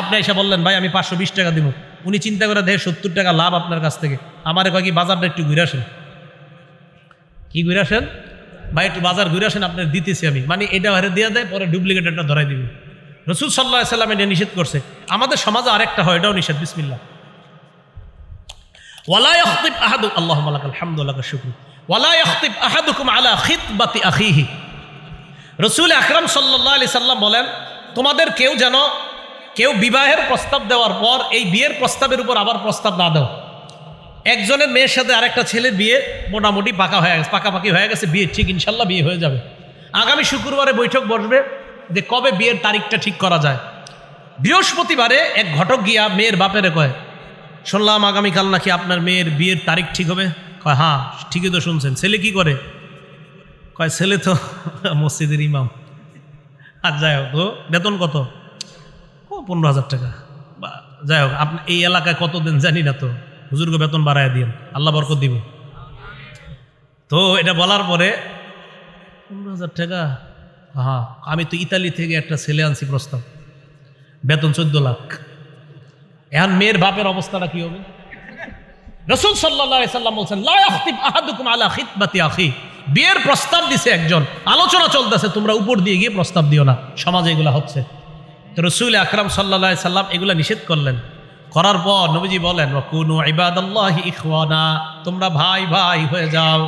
আপনি এসে বললেন ভাই আমি 520 টাকা দিব। উনি চিন্তা করে দেখে 70 টাকা লাভ আপনার কাছ থেকে। আমারে কয় কি বাজারটা একটু ঘুরে আসেন। কি ঘুরে আসেন ভাই? একটু বাজার ঘুরে আসেন, আপনার দিতেছি আমি। মানে এটা হারে দিয়ে দেয়, পরে ডুপ্লিকেট একটা ধরাই দিবে। রাসূল সাল্লাল্লাহু আলাইহি ওয়াসাল্লাম এটা নিষেধ করছে। আমাদের সমাজে আরেকটা হয়, এটাও নিষেধ। বিসমিল্লাহ। ওয়ালা ইয়াখতিব আহাদু, আল্লাহুম্মা লাকাল হামদু ওয়া লাকাশ শুকরু, ওয়ালা ইয়াখতিব আহাদুকুম আলা খিতবাতি আখিহি। রাসূল আকরাম সাল্লাল্লাহু আলাইহি সাল্লাম বলেন, তোমাদের কেউ বিবাহের প্রস্তাব দেওয়ার পর এই বিয়ের প্রস্তাবের উপর আবার প্রস্তাব না দাও। একজনের মেয়ের সাথে আরেকটা ছেলের বিয়ে মোটামুটি পাকাপাকি হয়ে গেছে, বিয়ে ঠিক, ইনশাল্লাহ বিয়ে হয়ে যাবে। আগামী শুক্রবারে বৈঠক বসবে যে কবে বিয়ের তারিখটা ঠিক করা যায়। বৃহস্পতিবারে এক ঘটক গিয়া মেয়ের বাপেরে কয়, শুনলাম আগামীকাল নাকি আপনার মেয়ের বিয়ের তারিখ ঠিক হবে। কয় হ্যাঁ ঠিকই তো শুনছেন। ছেলে কি করে? কয় ছেলে তো মসজিদের ইমাম। আর যাই হোক, তো বেতন কত? 15,000 টাকা। যাই হোক, আপনি এই এলাকায় কত দেন জানি না, তো হুজুরকে বেতন বাড়ায় দিন, আল্লাহ বরকত দিব। তো এটা বলার পরে 15,000 টাকা, হ্যাঁ আমি তো ইতালি থেকে একটা ছেলে আনছি প্রস্তাব, বেতন 14 লাখ। এখন মেয়ের বাপের অবস্থাটা কি হবে? রাসূল সাল্লাল্লাহু আলাইহি সাল্লাম বলছেন, লা ইয়াখতিব আহাদুকুম আলা খিতবাতি আখি, বিয়ের প্রস্তাব দিছে একজন, আলোচনা চলতেছে, তোমরা উপর দিয়ে গিয়ে প্রস্তাব দিও না। সমাজে এগুলা হচ্ছে। তো রাসূল আকরাম সাল্লাল্লাহু আলাইহি সাল্লাম এগুলা নিষেধ করলেন। করার পর নবীজি বলেন, ওয়া কুনু ইবাদাল্লাহি ইখওয়ানা, তোমরা ভাই ভাই হয়ে যাও।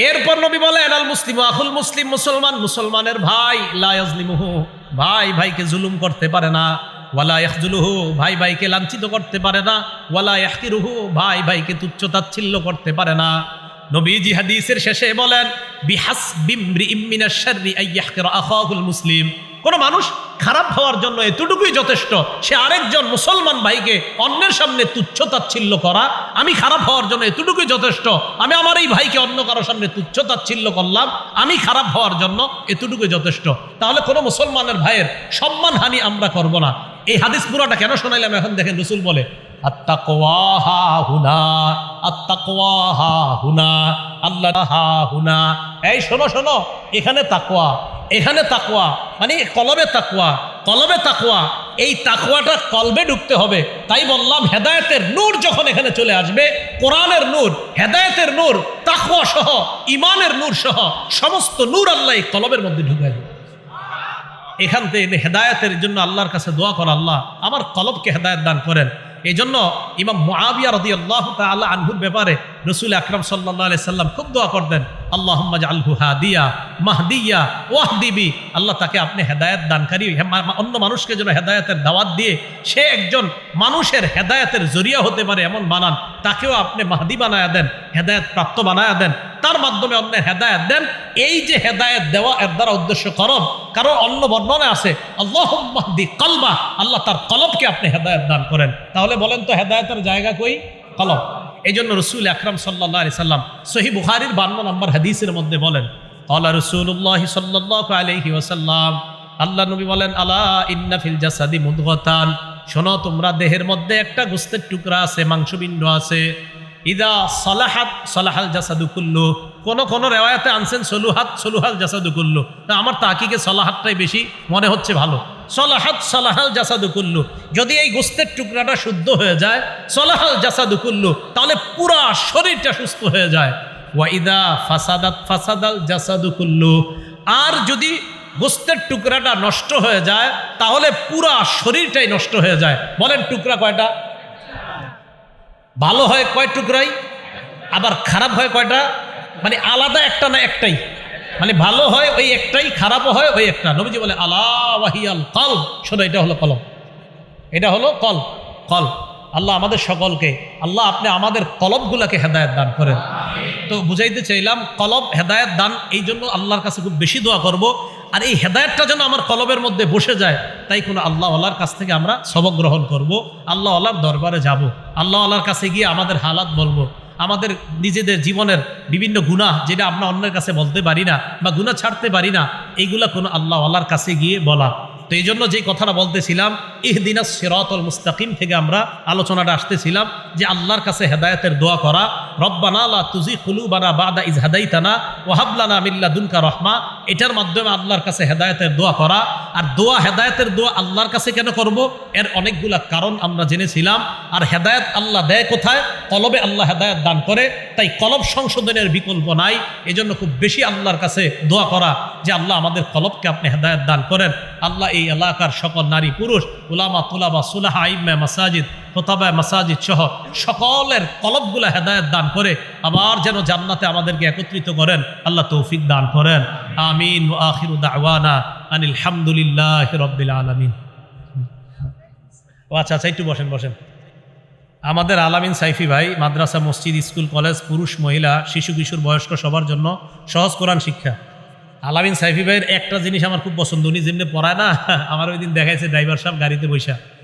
এরপর নবী বলেন, আল মুসলিমু আখুল মুসলিম, মুসলমান মুসলমানের ভাই, লা ইয়াজলিমুহু, ভাই ভাইকে জুলুম করতে পারে না, ওয়ালা ইয়াখজুলুহু, ভাই ভাইকে লাঞ্ছিত করতে পারে না, ওয়ালা ইয়াহকিরুহু, ভাই ভাইকে তুচ্ছ তাচ্ছিল্য করতে পারে না। নবীজি হাদিসের শেষে বলেন, বিহাসবি ইমরিইম মিনাশ শাররি আন ইয়াহকিরা আখাহুল মুসলিম, কোন মানুষ খারাপ হওয়ার জন্য এতটুকুই যথেষ্ট, সে আরেকজন মুসলমান ভাইকে অন্যের সামনে তুচ্ছ তাচ্ছিল্য করা। আমি খারাপ হওয়ার জন্য এতটুকুই যথেষ্ট, আমি আমার এই ভাইকে অন্য কারোর সামনে তুচ্ছ তাচ্ছিল্য করলাম, আমি খারাপ হওয়ার জন্য এতটুকুই যথেষ্ট। তাহলে কোনো মুসলমানের ভাইয়ের সম্মানহানি আমরা করব না। এই হাদিস পুরাটা কেন শোনাইলাম? এখন দেখেন, রাসূল বলে, আত্তাকওয়া হা হুনা, আত্তাকওয়া হা হুনা, আল্লাহ হা হুনা। এই শোনো শোনো, এখানে তাকওয়া, এখানে তাকওয়া, মানে কলবে তাকওয়া, কলবে তাকওয়া। এই তাকওয়াটা কলবে ঢুকতে হবে। তাই বললাম হেদায়েতের নূর যখন এখানে চলে আসবে, কোরআনের নূর, হেদায়েতের নূর, তাকওয়া সহ, ঈমানের নূর সহ সমস্ত নূর আল্লাহ এই কলবের মধ্যে ঢুকায় দেবে। এখান থেকে হেদায়েতের জন্য আল্লাহর কাছে দোয়া করা, আল্লাহ আমার কলবকে হেদায়েত দান করেন। এই জন্য ইমাম মুআবিয়া রাদিয়াল্লাহু তাআলা আনহুর ব্যাপারে রাসূল আকরাম সাল্লাল্লাহু আলাইহি সাল্লাম খুব দোয়া করতেন, আল্লাহুম্মা জাআলহু হাদিয়া মাহদিয়া ওয়াহদিবি, আল্লাহ তাকে আপনি হেদায়েত দানকারী, অন্য মানুষকে যেন হেদায়েতের দাওয়াত দিয়ে সে একজন মানুষের হেদায়েতের জরিয়া হতে পারে এমন বানান, তাকেও আপনি মাহদি বানায়া দেন, হেদায়েত প্রাপ্ত বানায়া দেন, তার মাধ্যমে অন্যের হেদায়েত দেন। এই যে হেদায়েত দেওয়া, এর দ্বারা উদ্দেশ্য করব, কারণ অন্য বর্ণনা আছে আল্লাহুম্মা হদি কলবা, আল্লাহ তার কলবকে আপনি হেদায়েত দান করেন। তাহলে বলেন তো হেদায়েতের জায়গা কই? কলব। এই জন্য রাসূল আকরাম সাল্লাল্লাহু আলাইহি সাল্লাম সহিহ বুখারীর 52 নম্বর হাদিসের মধ্যে বলেন, ক্বালা রাসূলুল্লাহ সাল্লাল্লাহু আলাইহি ওয়াসাল্লাম, আল্লাহ নবী বলেন, আলা ইন্না ফিল জাসাদি মুদগাতান, শোনো তোমরা দেহের মধ্যে একটা গোশতের টুকরা আছে, মাংসপিণ্ড আছে, ইদা সালাহাত সালাহাল জাসাদু কুল্লু, কোন রেওয়ায়াতে আনছেন সলুহাত সলুহাল জাসাদু কুল্লু, তা আমার তাকিকে সালাহাতটাই বেশি মনে হচ্ছে ভালো। সলাহাত সালাহাল জাসাদু কুল্লু, যদি এই গোশতের টুকরাটা শুদ্ধ হয়ে যায়, সলাহাল জাসাদু কুল্লু, তাহলে পুরা শরীরটা সুস্থ হয়ে যায়। ওয়া ইদা ফাসাদাত ফাসাদাল জাসাদু কুল্লু, আর যদি গোশতের টুকরাটা নষ্ট হয়ে যায় তাহলে পুরা শরীরটাই নষ্ট হয়ে যায়। বলেন টুকরা কয়টা? ভালো হয় কয় টুকরাই, আবার খারাপ হয় কয়টা? মানে আলাদা একটা না একটাই, মানে ভালো হয় ওই একটাই, খারাপও হয় ওই একটা। নবীজি বলে আলা ওয়াহিয়াল কলব, শোনো এটা হলো কলব, এটা হলো কলব। আল্লাহ আমাদের সকলকে, আল্লাহ আপনি আমাদের কলবগুলাকে হেদায়েত দান করেন। তো বুঝাইতে চাইলাম কলব হেদায়েত দান, এই জন্য আল্লাহর কাছে খুব বেশি দোয়া করব। আর এই হেদায়েতটা যেন আমার কলবের মধ্যে বসে যায়, তাই কোনো আল্লাহওয়ালার কাছ থেকে আমরা সবক গ্রহণ করব, আল্লাহওয়ালার দরবারে যাব, আল্লাহওয়ালার কাছে গিয়ে আমাদের হালাত বলবো, আমাদের নিজেদের জীবনের বিভিন্ন গুনাহ যেটা আমরা অন্যের কাছে বলতে পারি না বা গুনাহ ছাড়তে পারি না, এইগুলা কোনো আল্লাহওয়ালার কাছে গিয়ে বলা। তো এই জন্য যেই কথাটা বলতেছিলাম, ইহদিনাস সিরাতাল মুস্তাকিম থেকে আমরা আলোচনাটা আসতেছিলাম যে আল্লাহর কাছে হেদায়েতের দোয়া করা, রব্বানা লা তুযিগ কুলুবানা বা'দা ইয হাদাইতানা ওয়া হাব লানা মিন লাদুনকা রাহমা, এটার মাধ্যমে আল্লাহর কাছে হেদায়েতের দোয়া করা। আর দোয়া, হেদায়েতের দোয়া আল্লাহর কাছে কেন করব, এর অনেকগুলা কারণ আমরা জেনেছিলাম। আর হেদায়েত আল্লাহ দেয় কোথায়? কলবে আল্লাহ হেদায়েত দান করে, তাই কলব সংশোধনের বিকল্প নাই। এজন্য খুব বেশি আল্লাহর কাছে দোয়া করা যে আল্লাহ আমাদের কলবকে আপনি হেদায়েত দান করেন। আল্লাহ এই এলাকার সকল নারী পুরুষ, উলামা তুলাবা সুলাহা আইম্মা মাসাজিদ খোতাবায়ে মাসাজিদ সহ সকলের কলবগুলা হেদায়েত দান করে আবার যেন জান্নাতে আমাদেরকে একত্রিত করেন, আল্লাহ তৌফিক দান করেন। আমিন। ওয়া আখিরু দাওয়ানা আনিল হামদুলিল্লাহি রাব্বিল আলামিন। ও আচ্ছা, একটু বসেন। আমাদের আলামিন সাইফি ভাই মাদ্রাসা, মসজিদ, স্কুল, কলেজ, পুরুষ, মহিলা, শিশু, কিশোর, বয়স্ক সবার জন্য সহজ কোরআন শিক্ষা। আলামিন সাইফি ভাইয়ের একটা জিনিস আমার খুব পছন্দ, উনি যেমনি পড়ায় না, আমার ওই দিন দেখাইছে ড্রাইভার সাহেব গাড়িতে বৈশা